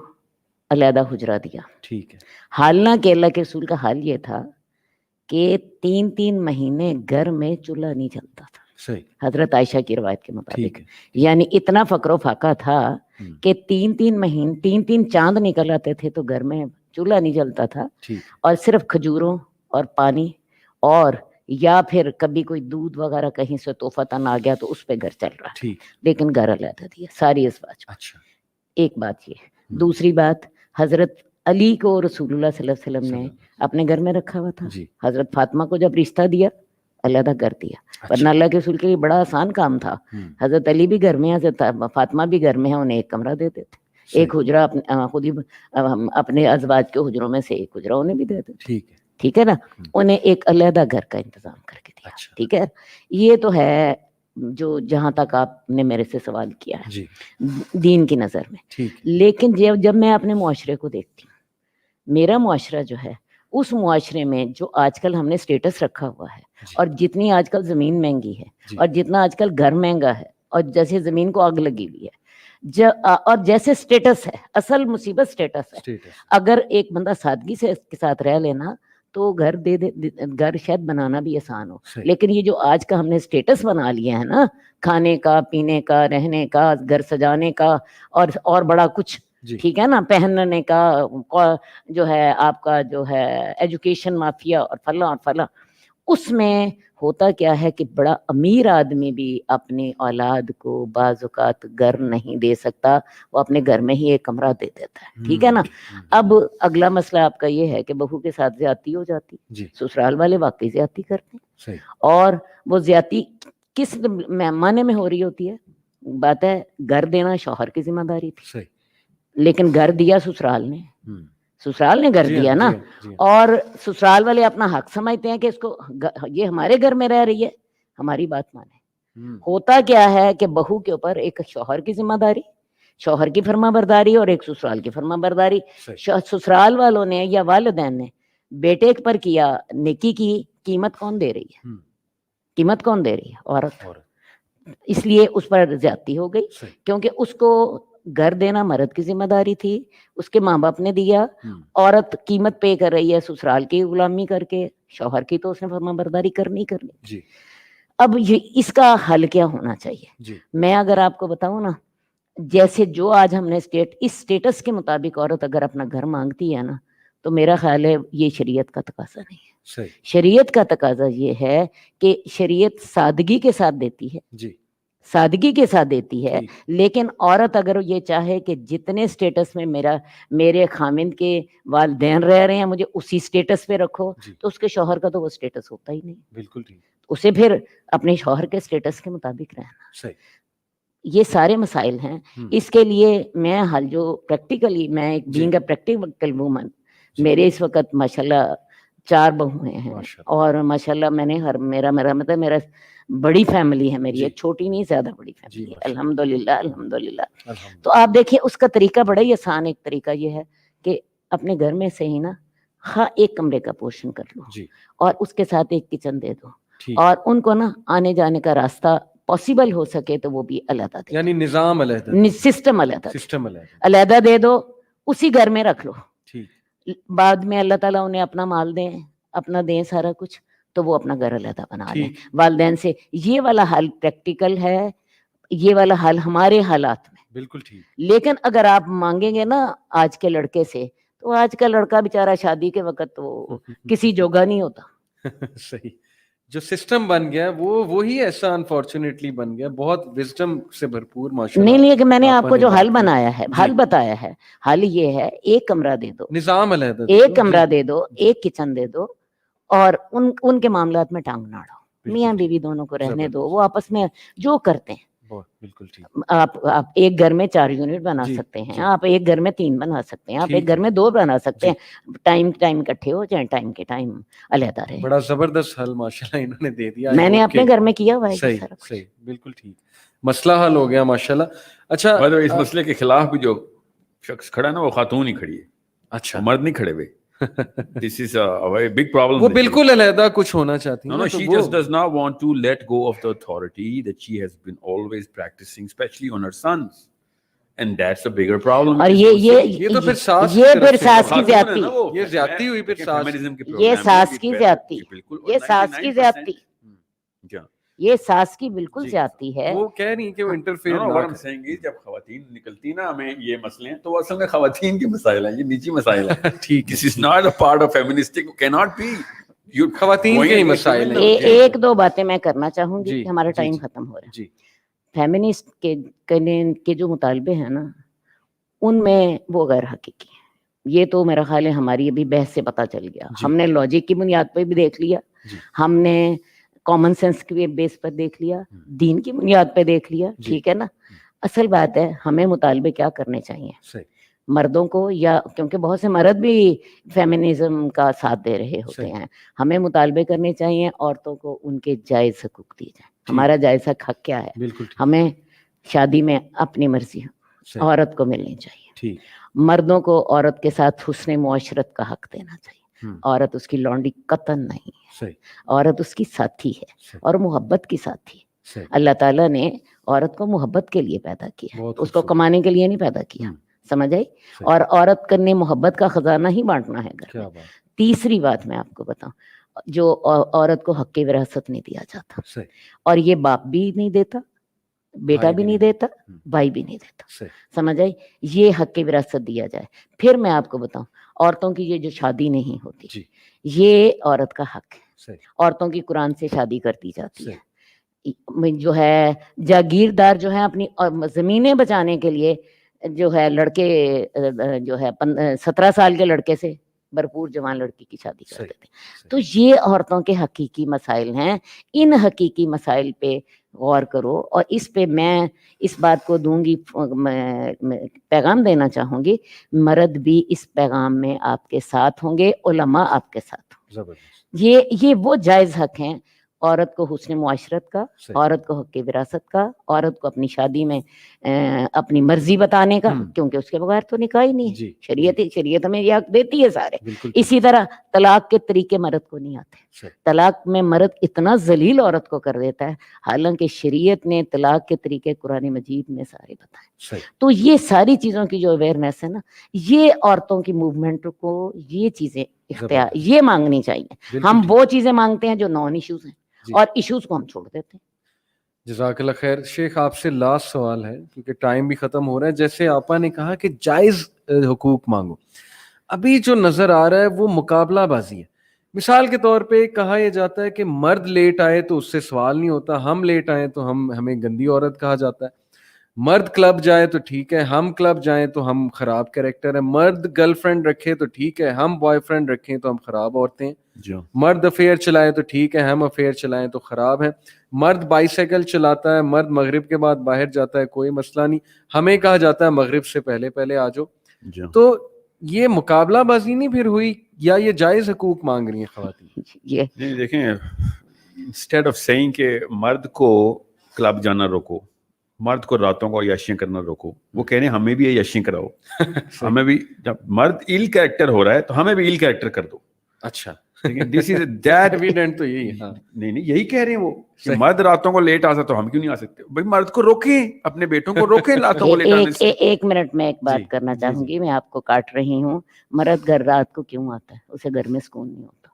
علیحدہ حجرہ دیا. ٹھیک ہے. حالانکہ اللہ کے رسول کا حال یہ تھا کہ 3 مہینے گھر میں چولہا نہیں چلتا تھا. صحیح. حضرت عائشہ کی روایت کے مطابق, یعنی اتنا فقر و فاقہ تھا کہ 3 مہینے 3 چاند نکل آتے تھے تو گھر میں چولہا نہیں جلتا تھا, اور صرف کھجوروں اور پانی, اور یا پھر کبھی کوئی دودھ وغیرہ کہیں سے تحفتاً آ گیا تو اس پہ گھر چل رہا ہے, لیکن گھر علیحدہ دیا ساری ازواج. اچھا, ایک بات یہ. دوسری بات, حضرت علی کو رسول اللہ صلی اللہ علیہ وسلم نے اپنے گھر میں رکھا ہوا تھا. حضرت فاطمہ کو جب رشتہ دیا علیحدہ کر دیا, ورنہ اللہ کے رسول کے لیے بڑا آسان کام تھا. حضرت علی بھی گھر میں, حضرت فاطمہ بھی گھر میں ہے, انہیں ایک کمرہ دے دیتے, ایک حجرہ خود ہی اپنے ازواج کے حجروں میں سے ایک حجرہ انہیں بھی دے دیتے. ٹھیک ہے نا, انہیں ایک علیحدہ گھر کا انتظام کر کے دیا. ٹھیک ہے, یہ تو ہے جو جہاں تک آپ نے میرے سے سوال کیا ہے جی دین کی نظر میں. لیکن جب میں اپنے معاشرے کو دیکھتی ہوں, میرا معاشرہ جو ہے اس معاشرے میں جو آج کل ہم نے اسٹیٹس رکھا ہوا ہے, اور جتنی آج کل زمین مہنگی ہے, اور جتنا آج کل گھر مہنگا ہے, اور جیسے زمین کو آگ لگی ہوئی ہے, اور جیسے اسٹیٹس ہے, اصل مصیبت اسٹیٹس ہے. اگر ایک بندہ سادگی سے کے ساتھ رہ لینا تو گھر گھر شاید بنانا بھی آسان ہو. لیکن یہ جو آج کا ہم نے اسٹیٹس بنا لیا ہے نا, کھانے کا, پینے کا, رہنے کا, گھر سجانے کا, اور بڑا کچھ, ٹھیک ہے نا, پہننے کا, جو ہے آپ کا جو ہے ایجوکیشن مافیا اور فلاں, اس میں ہوتا کیا ہے کہ بڑا امیر آدمی بھی اپنی اولاد کو بعض اوقات گھر نہیں دے سکتا, وہ اپنے گھر میں ہی ایک کمرہ دے دیتا ہے, ٹھیک ہے نا. اب اگلا مسئلہ آپ کا یہ ہے کہ بہو کے ساتھ زیادتی ہو جاتی, سسرال والے واقعی زیادتی کرتے ہیں, اور وہ زیادتی کس معنی میں ہو رہی ہوتی ہے؟ بات ہے گھر دینا شوہر کی ذمہ داری تھی, لیکن گھر دیا سسرال نے گھر دیا نا, اور سسرال والے اپنا حق سمجھتے ہیں کہ اس کو, یہ ہمارے گھر میں رہ رہی ہے, ہماری بات مانے. ہوتا کیا ہے کہ بہو کے اوپر ایک شوہر کی ذمہ داری, شوہر کی فرما برداری, اور ایک سسرال کی فرما برداری. سسرال والوں نے یا والدین نے بیٹے پر کیا نیکی کی قیمت کون دے رہی ہے؟ قیمت کون دے رہی ہے؟ عورت. اس لیے اس پر زیادتی ہو گئی, کیونکہ اس کو گھر دینا مرد کی ذمہ داری تھی, اس کے ماں باپ نے دیا, عورت قیمت پے کر رہی ہے سسرال کی غلامی کر کے, شوہر کی تو اس نے فرما برداری کرنی. اب اس کا حل کیا ہونا چاہیے؟ میں اگر آپ کو بتاؤں نا, جیسے جو آج ہم نے اس اسٹیٹس کے مطابق عورت اگر اپنا گھر مانگتی ہے نا, تو میرا خیال ہے یہ شریعت کا تقاضا نہیں ہے. شریعت کا تقاضا یہ ہے کہ شریعت سادگی کے ساتھ دیتی ہے, سادگی کے ساتھ دیتی ہے. لیکن عورت اگر یہ چاہے کہ جتنے سٹیٹس میں میرے خامند کے والدین رہ رہے ہیں مجھے اسی سٹیٹس پہ رکھو, تو اس کے شوہر کا تو وہ سٹیٹس ہوتا ہی نہیں. بالکل ٹھیک. اسے پھر اپنے شوہر کے سٹیٹس کے مطابق رہنا. یہ سارے مسائل ہیں. اس کے لیے میں حل جو پریکٹیکلی, میں بینگ اے پریکٹیکل وومن, میرے اس وقت ماشاءاللہ 4 بہویں ہیں, اور ماشاءاللہ میں نے میرا بڑی فیملی ہے میری, ایک چھوٹی نہیں زیادہ بڑی فیملی ہے, الحمدللہ. تو آپ دیکھیں اس کا طریقہ بڑا ہی آسان, ایک طریقہ یہ ہے کہ اپنے گھر میں سے ہی نا ایک کمرے کا پورشن کر لو, اور اس کے ساتھ ایک کچن دے دو, اور ان کو نا آنے جانے کا راستہ پاسبل ہو سکے تو وہ بھی علیحدہ دے, یعنی نظام علیحدہ, سسٹم علیحدہ دے دو, اسی گھر میں رکھ لو. بعد میں اللہ تعالیٰ انہیں اپنا مال دیں, اپنا دیں سارا کچھ, تو وہ اپنا گھر علیحدہ بنا لیں والدین سے. یہ والا حل پریکٹیکل ہے, یہ والا حل ہمارے حالات میں بالکل ٹھیک. لیکن اگر آپ مانگیں گے نا آج کے لڑکے سے, تو آج کا لڑکا بیچارہ شادی کے وقت تو کسی جوگا نہیں ہوتا. صحیح. جو سسٹم بن گیا وہی ایسا انفارچونیٹلی بن گیا, بہت وزڈم سے بھرپور ماشاءاللہ. نہیں کہ میں نے آپ کو جو حل بنایا ہے, حل بتایا ہے, حل یہ ہے ایک کمرہ دے دو, نظام علیحدہ, ایک کمرہ دے دو, ایک کچن دے دو, اور ان کے معاملات میں ٹانگ نہ اڑاؤ. میاں بیوی دونوں کو رہنے دو, وہ آپس میں جو کرتے ہیں. بالکل ٹھیک. آپ ایک گھر میں 4 یونٹ بنا سکتے ہیں, آپ ایک گھر میں 3 بنا سکتے ہیں, آپ ایک گھر میں 2 بنا سکتے ہیں. ٹائم اکٹھے ہو جائیں, ٹائم کے ٹائم علیحدہ رہے. بڑا زبردست حل ماشاءاللہ انہوں نے دے دیا. میں نے اپنے گھر میں کیا ہوا ہے. صحیح, بالکل ٹھیک, مسئلہ حل ہو گیا ماشاءاللہ. اچھا, اس مسئلے کے خلاف بھی جو شخص کھڑا نا وہ خاتون ہی کھڑی ہے. اچھا, مرد نہیں کھڑے ہوئے. This is a very big problem. وہ بالکل علیحدہ کچھ ہونا چاہتی ہیں. No, she just does not want to let go of the authority that she has been always practicing, especially on her sons. And that's a bigger problem. اور یہ تو پھر ساس کی زیادتی, یہ زیادتی ہوئی, پھر یہ ساس کی زیادتی, یہ ساس کی زیادتی, یہ ساس کی بالکل زیادتی ہے. وہ کہہ رہی کہ وہ انٹرفیئر نہ کریں. جب خواتین نکلتی نا ہمیں یہ مسئلے ہیں, تو وہ اصل میں خواتین کے مسائل ہیں, یہ نجی مسائل ہیں. ٹھیک, this is not a part of feministic, cannot be. خواتین کے ہی مسائل ہیں. ایک 2 باتیں میں کرنا چاہوں گی, ہمارا ٹائم ختم ہو رہا ہے. فیمنسٹ کے جو مطالبے ہیں نا, ان میں وہ غیر حقیقی ہیں. یہ تو میرا خیال ہے ہماری ابھی بحث سے پتہ چل گیا. ہم نے لاجک کی بنیاد پہ بھی دیکھ لیا, ہم نے کامن سینس کے بیس پر دیکھ لیا, دین کی بنیاد پہ دیکھ لیا, ٹھیک ہے نا. اصل بات ہے ہمیں مطالبے کیا کرنے چاہیے. مردوں کو, یا کیونکہ بہت سے مرد بھی فیمنزم کا ساتھ دے رہے ہوتے ہیں, ہمیں مطالبے کرنے چاہیے عورتوں کو ان کے جائز حقوق دیے جائیں. ہمارا جائز حق کیا ہے؟ ہمیں شادی میں اپنی مرضی عورت کو ملنی چاہیے. مردوں کو عورت کے ساتھ حسن معاشرت کا حق دینا چاہیے. عورت اس کی لونڈی قطن نہیں ہے, عورت اس کی ساتھی ہے اور محبت کی ساتھی ہے. اللہ تعالیٰ نے عورت کو محبت کے لیے پیدا کیا, اس کو کمانے کے لیے نہیں پیدا کیا, سمجھ آئی؟ اور عورت کرنے محبت کا خزانہ ہی بانٹنا ہے گھر میں. تیسری بات میں آپ کو بتاؤں, جو عورت کو حق وراثت نہیں دیا جاتا, اور یہ باپ بھی نہیں دیتا, بیٹا بھی نہیں دیتا, بھائی بھی نہیں دیتا, سمجھ آئی؟ یہ حق وراثت دیا جائے. پھر میں آپ کو بتاؤں, عورتوں کی یہ جو شادی نہیں ہوتی, یہ عورت کا حق ہے. عورتوں کی قرآن سے شادی کر دی جاتی ہے. جو ہے جاگیردار جو ہے اپنی زمینیں بچانے کے لیے جو ہے لڑکے جو ہے 17 سال کے لڑکے سے بھرپور جوان لڑکی کی شادی کر دیتے. تو یہ عورتوں کے حقیقی مسائل ہیں. ان حقیقی مسائل پہ غور کرو, اور اس پہ میں اس بات کو دوں گی, پیغام دینا چاہوں گی, مرد بھی اس پیغام میں آپ کے ساتھ ہوں گے, علماء آپ کے ساتھ ہوں گے. یہ وہ جائز حق ہیں, عورت کو حسن معاشرت کا, عورت کو حق وراثت کا, عورت کو اپنی شادی میں اپنی مرضی بتانے کا, کیونکہ اس کے بغیر تو نکاح ہی نہیں ہے. شریعت ہمیں یہ حق دیتی ہے سارے. اسی طرح طلاق کے طریقے مرد کو نہیں آتے. طلاق میں مرد اتنا ذلیل عورت کو کر دیتا ہے, حالانکہ شریعت نے طلاق کے طریقے قرآن مجید میں سارے بتائے. تو یہ ساری چیزوں کی جو اویئرنیس ہے نا, یہ عورتوں کی موومنٹ کو یہ چیزیں اختیار یہ مانگنی چاہیے. ہم وہ چیزیں مانگتے ہیں جو نان ایشوز ہیں, اور ایشوز کو ہم چھوڑ دیتے ہیں. جزاک اللہ خیر. شیخ آپ سے لاسٹ سوال ہے, کیونکہ ٹائم بھی ختم ہو رہا ہے. جیسے آپا نے کہا کہ جائز حقوق مانگو, ابھی جو نظر آ رہا ہے وہ مقابلہ بازی ہے. مثال کے طور پہ کہا یہ جاتا ہے کہ مرد لیٹ آئے تو اس سے سوال نہیں ہوتا, ہم لیٹ آئے تو ہمیں گندی عورت کہا جاتا ہے. مرد کلب جائے تو ٹھیک ہے, ہم کلب جائیں تو ہم خراب کریکٹر ہیں. مرد گرل فرینڈ رکھے تو ٹھیک ہے, ہم بوائے فرینڈ رکھیں تو ہم خراب عورتیں ہیں. مرد افیئر چلائے تو ٹھیک ہے, ہم افیئر چلائیں تو خراب ہیں. مرد بائی سائیکل چلاتا ہے, مرد مغرب کے بعد باہر جاتا ہے, کوئی مسئلہ نہیں, ہمیں کہا جاتا ہے مغرب سے پہلے آ جاؤ. تو یہ مقابلہ بازی نہیں پھر ہوئی, یا یہ جائز حقوق مانگ رہی ہیں خواتین؟ یہ دیکھیں, انسٹیڈ آف سیئنگ کہ مرد کو کلب جانا روکو, مرد کو راتوں کو عیاشیاں کرنا روکو, وہ کہہ رہے ہیں ہمیں بھی عیاشیاں کراؤ. ہمیں بھی, جب مرد ایل کریکٹر ہو رہا ہے تو ہمیں بھی ایل کریکٹر کر دو. اچھا, دس از دیٹ ایویڈنٹ. تو یہی نہیں یہی کہہ رہے ہیں وہ کہ مرد راتوں کو لیٹ آ سکتا تو ہم کیوں نہیں آ سکتے؟ بھائی مرد کو روکیں, اپنے بیٹوں کو روکیں راتوں کو لیٹ آنے سے. ایک منٹ میں ایک بات کرنا چاہوں گی, میں آپ کو کاٹ رہی ہوں. مرد گھر رات کو کیوں آتا ہے؟ اسے گھر میں سکون نہیں ہوتا.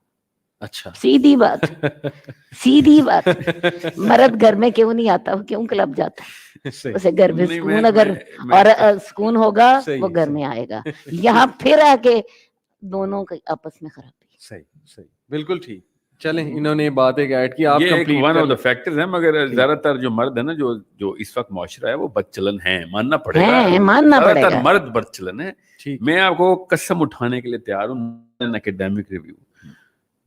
اچھا, سیدھی بات. مرد گھر میں کیوں نہیں آتا, وہ کیوں کلب جاتا ہے؟ اسے گھر میں سکون, اگر اور سکون ہوگا وہ گھر میں آئے گا. یہاں پھر آ کے دونوں کے آپس میں خرابی. صحیح, بالکل ٹھیک. چلیں, انہوں نے بات ایک ایڈ کی, آپ complete one of the factors ہیں. مگر زیادہ تر جو مرد ہے نا, جو اس وقت معاشرہ ہے وہ بد چلن ہے, ماننا پڑے گا. زیادہ تر مرد بد چلن ہے. میں آپ کو قسم اٹھانے کے لیے تیار ہوں, اکیڈیمک ریویو,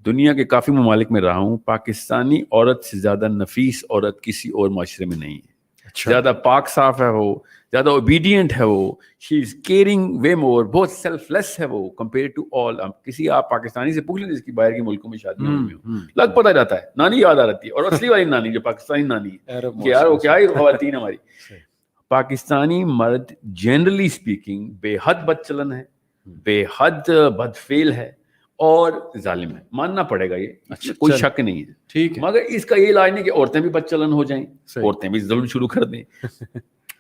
دنیا کے کافی ممالک میں رہا ہوں, پاکستانی عورت سے زیادہ نفیس عورت کسی اور معاشرے میں نہیں ہے. زیادہ پاک صاف ہے وہ, زیادہ اوبیڈینٹ ہے وہ, شی از کیئرنگ وے مور, بہت سیلف لیس ہے وہ کمپیئر ٹو آل. کسی آپ پاکستانی سے پوچھ لیں جس کی باہر کے ملکوں میں شادیاں ہوئی ہوں, لگ پتہ جاتا ہے, نانی یاد آ رہتی ہے. اور اصلی والی نانی جو پاکستانی نانی ہے کہ یار وہ کیا ہی خواتین ہماری. پاکستانی مرد جنرلی اسپیکنگ بے حد بد چلن ہے, بے حد بد فعل ہے اور ظالم ہے, ماننا پڑے گا یہ, کوئی شک نہیں ہے. ٹھیک, مگر اس کا یہ علاج نہیں کہ عورتیں بھی بد چلن ہو جائیں, عورتیں بھی ظلم شروع کر دیں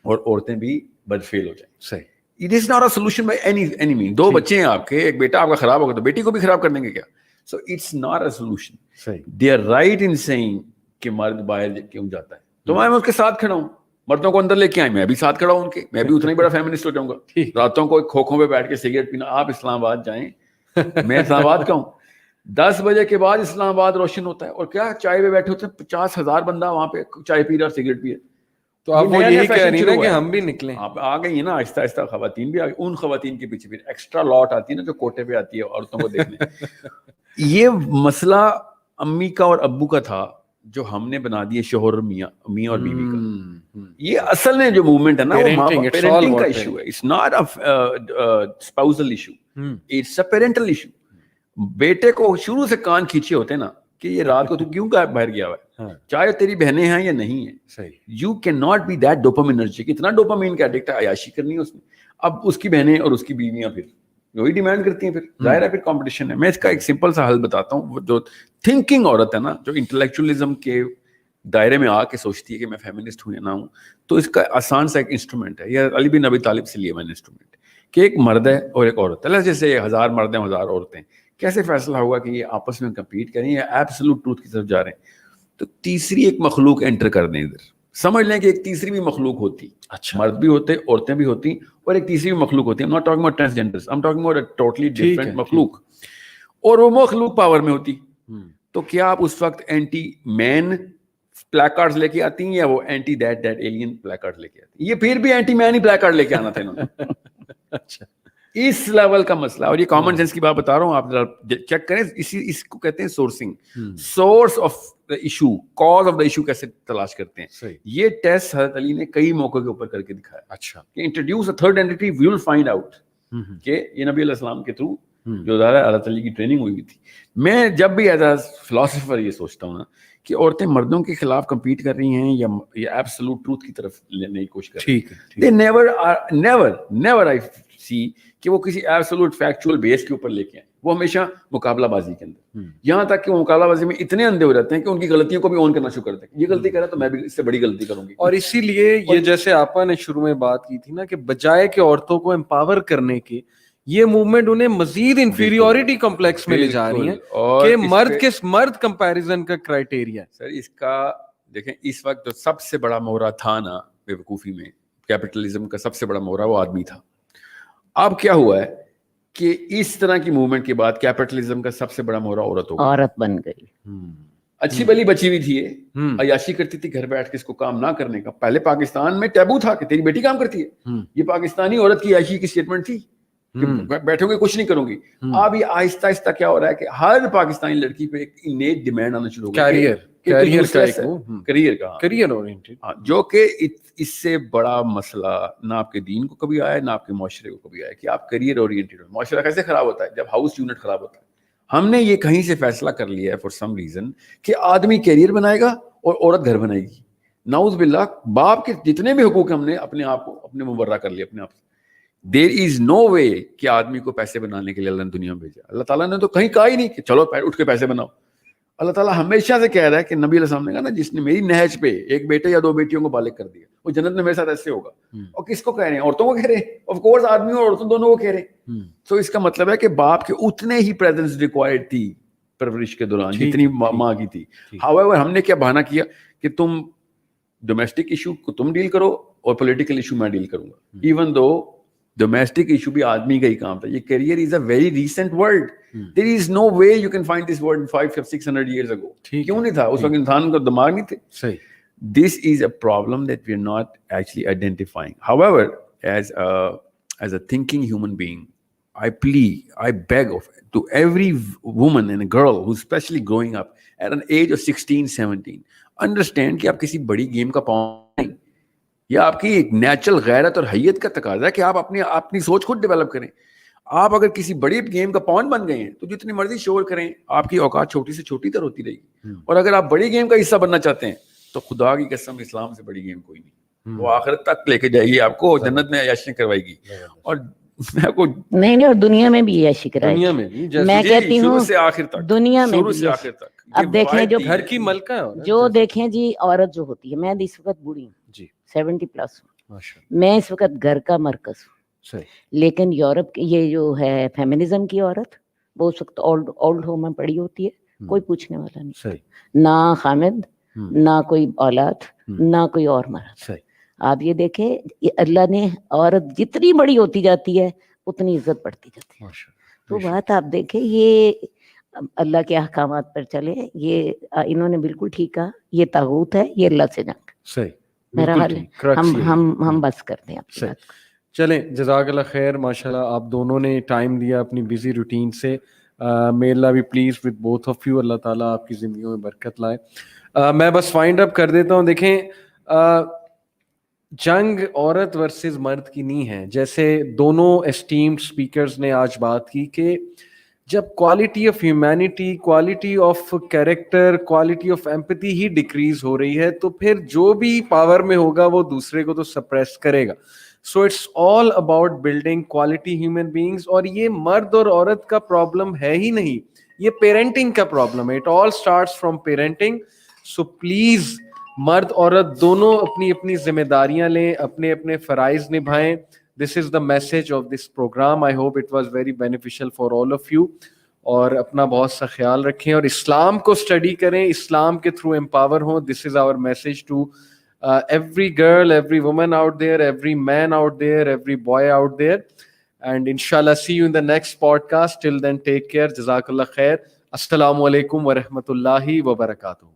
اور عورتیں بھی بد فعل ہو جائیں. صحیح, it is not a solution by any mean. 2 بچے ہیں آپ کے, ایک بیٹا آپ کا خراب ہوگا تو بیٹی کو بھی خراب کر دیں گے کیا؟ So it's not a solution. صحیح, they are right in seeing کہ مرد باہر کیوں جاتا ہے, تو میں اس کے ساتھ کھڑا ہوں. مردوں کو اندر لے کے آئے, میں بھی ساتھ کھڑا ہوں ان کے, میں بھی اتنا ہی بڑا فیمنسٹ ہو جاؤں گا. راتوں کو کھوکھوں پہ بیٹھ کے سگریٹ پینا. آپ اسلام آباد جائیں, میں اسلام آباد کا ہوں, 10 بجے کے بعد اسلام آباد روشن ہوتا ہے, اور کیا چائے پہ بیٹھے ہوتے ہیں 50,000 بندہ وہاں پہ چائے پی رہا اور سگریٹ پیے. تو آپ وہ یہی کہہ رہی ہیں کہ ہم بھی نکلیں. آپ آ گئی ہیں نا آہستہ آہستہ, خواتین بھی آ گئی. ان خواتین کے پیچھے پھر ایکسٹرا لاٹ آتی ہے نا جو کوٹے پہ آتی ہے عورتوں کو دیکھنے. یہ مسئلہ امی کا اور ابو کا تھا, جو ہم نے بنا دیے شوہر میاں اور بیوی کا. یہ اصل میں جو موومنٹ ہے نا وہ پیرنٹنگ کا ایشو ہے. It's not spousal issue, it's a parental issue. بیٹے کو شروع سے کان کھینچے ہوتے ہیں نا کہ یہ رات کو تو کیوں باہر گیا ہوا ہے, چاہے تیری بہنیں ہیں یا نہیں ہیں. You can not be that dopaminergic. اتنا ڈوپامین کا ایڈکٹ ہے, عیاشی کرنی ہے اس نے. اب اس کی بہنیں اور اس کی بیویاں پھر وہی ڈیمانڈ کرتی ہیں, پھر ظاہر ہے پھر کمپٹیشن ہے. میں اس کا ایک سمپل سا حل بتاتا ہوں. جو تھنکنگ عورت ہے نا, جو انٹلیکچولیزم کے دائرے میں آ کے سوچتی ہے کہ میں فیمنسٹ ہوں یا نہ ہوں, تو اس کا آسان سا ایک انسٹرومنٹ ہے. یہ علی بن ابی طالب سے لیے میں نے انسٹرومنٹ, کہ ایک مرد ہے اور ایک عورت ہے. جیسے 1000 مرد ہیں 1000 عورتیں, کیسے فیصلہ ہوگا کہ یہ آپس میں کمپیٹ کریں یا ایبسولوٹ ٹروتھ کی طرف جا رہے ہیں؟ تو تیسری ایک مخلوق انٹر کر دیں ادھر. سمجھ لیں کہ ایک تیسری بھی مخلوق ہوتی. اچھا, مرد بھی ہوتے, عورتیں بھی ہوتی, اور ایک تیسری بھی مخلوق ہوتی. I'm not talking about transgenders, I'm talking about a totally different مخلوق. اور وہ مخلوق پاور میں ہوتی. تو کیا آپ اس وقت اینٹی مین پلیک کارڈز لے کے آتی ہیں یا وہ entity that alien plaque card لے کے آتی ہیں؟ یہ پھر بھی اینٹی مین ہی پلیک کارڈ لے کے آنا تھا انہوں نے. اچھا, اس لیول کا مسئلہ. اور یہ کامن سینس کی بات بتا رہا ہوں, آپ ذرا چیک کریں. اس کو کہتے ہیں sourcing, source of the issue, cause of the issue کیسے تلاش کرتے ہیں. یہ ٹیسٹ حضرت علی نے کئی موقع کے اوپر کر کے دکھایا. اچھا, کہ introduce a third anti, we will find out کہ یہ نبی علیہ السلام کے تھرو جو زیادہ حضرت علی کی ٹریننگ ہوئی تھی. میں جب بھی ایز اے فلاسفر یہ سوچتا ہوں نا کہ عورتیں مردوں کے خلاف کمپیٹ کر رہی ہیں یا ایبسولوٹ ٹروتھ کی طرف لینے کی کوشش کر رہی ہیں, دے نیور آئی سی کہ وہ کسی ایبسولوٹ فیکچوئل بیس کے اوپر لے کے آئیں. وہ ہمیشہ مقابلہ بازی کے اندر, یہاں تک کہ وہ مقابلہ بازی میں اتنے اندھے ہو جاتے ہیں کہ ان کی غلطیوں کو بھی اون کرنا شروع کرتے ہیں. یہ غلطی کرا تو میں بھی اس سے بڑی غلطی کروں گی. اور اسی لیے یہ جیسے آپا نے شروع میں بات کی تھی نا کہ بجائے کہ عورتوں کو امپاور کرنے کے, یہ موومنٹ انہیں مزید انفیریورٹی کمپلیکس میں لے جا رہی ہیں کہ مرد کمپیریزن کا کرائیٹیریا. سر اس کا دیکھیں, اس وقت جو سب سے بڑا مورا تھا نا بے وقوفی میں, کیپٹلزم کا سب سے بڑا مورا وہ آدمی تھا. اب کیا ہوا ہے کہ اس طرح کی موومنٹ کے بعد کیپٹلزم کا سب سے بڑا مورا عورت بن گئی. اچھی بلی بچی ہوئی تھی, عیاشی کرتی تھی گھر بیٹھ کے, اس کو کام نہ کرنے کا. پہلے پاکستان میں ٹیبو تھا کہ تیری بیٹی کام کرتی ہے. یہ پاکستانی عورت کی عیاشی کی اسٹیٹمنٹ تھی کہ بیٹھو گے کچھ نہیں کروں گی. اب یہ آہستہ آہستہ کیا ہو رہا ہے کہ ہر پاکستانی لڑکی پہ ایک انیٹ ڈیمانڈ آنا شروع ہو گیا, کیریئر اورینٹڈ, جو کہ اس سے بڑا مسئلہ نہ آپ کے دین کو کبھی آیا نہ آپ کے معاشرے کو کبھی آیا کہ آپ کیریئر اورینٹڈ ہو. معاشرہ کیسے خراب ہوتا ہے جب ہاؤس یونٹ خراب ہوتا ہے. ہم نے یہ کہیں سے فیصلہ کر لیا ہے فار سم ریزن کہ آدمی کیریئر بنائے گا اور عورت گھر بنائے گی. نعوذ باللہ, باپ کے جتنے بھی حقوق ہم نے اپنے آپ کو اپنے مبرہ کر لیا اپنے آپ سے. دیر از نو وے کہ آدمی کو پیسے بنانے کے لیے اللہ نے دنیا میں بھیجا. اللہ تعالیٰ نے تو کہیں کہا ہی نہیں کہ چلو اٹھ کے پیسے بناؤ. اللہ تعالیٰ ہمیشہ سے کہہ رہا ہے کہ نبی علیہ السلام نے کہا نا, جس نے میری نہج پہ ایک بیٹے یا 2 بیٹیوں کو بالغ کر دیا وہ جنت میں میرے ساتھ ایسے ہوگا. اور کس کو کہہ رہے ہیں؟ عورتوں کو کہہ رہے ہیں. آف کورس آدمیوں اور عورتوں دونوں کو کہہ رہے ہیں. تو اس کا مطلب ہے کہ باپ کے اتنے ہی پریزنس ریکوائرڈ تھی پرورش کے دوران جتنی ماں کی تھی. ہاؤیور ہم نے کیا بہانہ کیا کہ تم ڈومیسٹک ایشو کو تم ڈیل کرو اور پولیٹیکل ایشو میں ڈیل کروں گا. ایون دو ڈومیسٹک ایشو بھی آدمی کا ہی کام تھا. یہ career is a very recent word. There is no way you can find this word 500-600 years ago. کیوں نہیں تھا؟ اس وقت انسان کا دماغ نہیں تھے. This is a problem that we are not actually identifying. However, as a thinking human being, I plead, I beg of to every woman and a girl who's especially growing up at an age of 16-17, understand کہ آپ کسی بڑی game کا پاؤں نہیں. یہ آپ کی ایک نیچرل غیرت اور حیت کا تقاضا ہے کہ آپ اپنی سوچ خود ڈیولپ کریں. آپ اگر کسی بڑی گیم کا پون بن گئے ہیں تو جتنی مرضی شور کریں, آپ کی اوقات چھوٹی سے چھوٹی تر ہوتی رہے گی. اور اگر آپ بڑی گیم کا حصہ بننا چاہتے ہیں تو خدا کی قسم اسلام سے بڑی گیم کوئی نہیں. وہ آخرت تک لے کے جائے گی آپ کو, جنت میں عیاشیاں کروائے گی. اور میں کو نہیں اور دنیا میں بھی عیاشی کرائے گی. میں کہتی ہوں شروع سے آخر تک, دنیا میں شروع سے آخر تک. اب دیکھیں جو گھر کی ملکہ ہے, جو دیکھیں جی عورت جو ہوتی ہے, میں اس وقت بوڑھی ہوں جی 70+ ہوں, میں اس وقت گھر کا مرکز ہوں. لیکن یورپ یہ جو ہے فیمنزم کی عورت, وہ اس وقت اولڈ ہوم میں پڑی ہوتی ہے, کوئی پوچھنے والا نہیں, نہ خامد, نہ کوئی اولاد, نہ کوئی اور مرد. آپ یہ دیکھیں اللہ نے عورت جتنی بڑی ہوتی جاتی ہے اتنی عزت بڑھتی جاتی ہے. تو بات آپ دیکھیں, یہ اللہ کے احکامات پر چلے, یہ انہوں نے بالکل ٹھیک کہا, یہ طاغوت ہے, یہ اللہ سے جنگ. میرا حال ہے ہم بس کرتے ہیں آپ کی بات. چلیں, جزاک اللہ خیر. ماشاءاللہ آپ دونوں نے ٹائم دیا اپنی بزی روٹین سے. may Allah be pleased with both of you. اللہ تعالیٰ آپ کی زندگیوں میں برکت لائے. میں بس فائنڈ اپ کر دیتا ہوں. دیکھیں جنگ عورت ورسز مرد کی نہیں ہے, جیسے دونوں اسٹیمڈ اسپیکرز نے آج بات کی کہ جب quality of humanity, quality of character, quality of empathy ہی ڈکریز ہو رہی ہے تو پھر جو بھی پاور میں ہوگا وہ دوسرے کو تو سپریس کرے گا. So it's all about building quality human beings. اور یہ مرد اور عورت کا پرابلم ہے ہی نہیں, یہ پیرنٹنگ کا پرابلم ہے. It all starts from parenting. So please مرد عورت دونوں اپنی اپنی ذمہ داریاں لیں, اپنے اپنے فرائض نبھائیں. This is the message of this program. I hope it was very beneficial for all of you. اور اپنا بہت سا خیال رکھیں اور اسلام کو اسٹڈی کریں, اسلام کے تھرو امپاور ہوں. This is our message to every girl, every woman out there, every man out there, every boy out there. And inshallah see you in the next podcast. Till then take care. Jazakallah khair. Assalamu alaikum wa rahmatullahi wa barakatuh.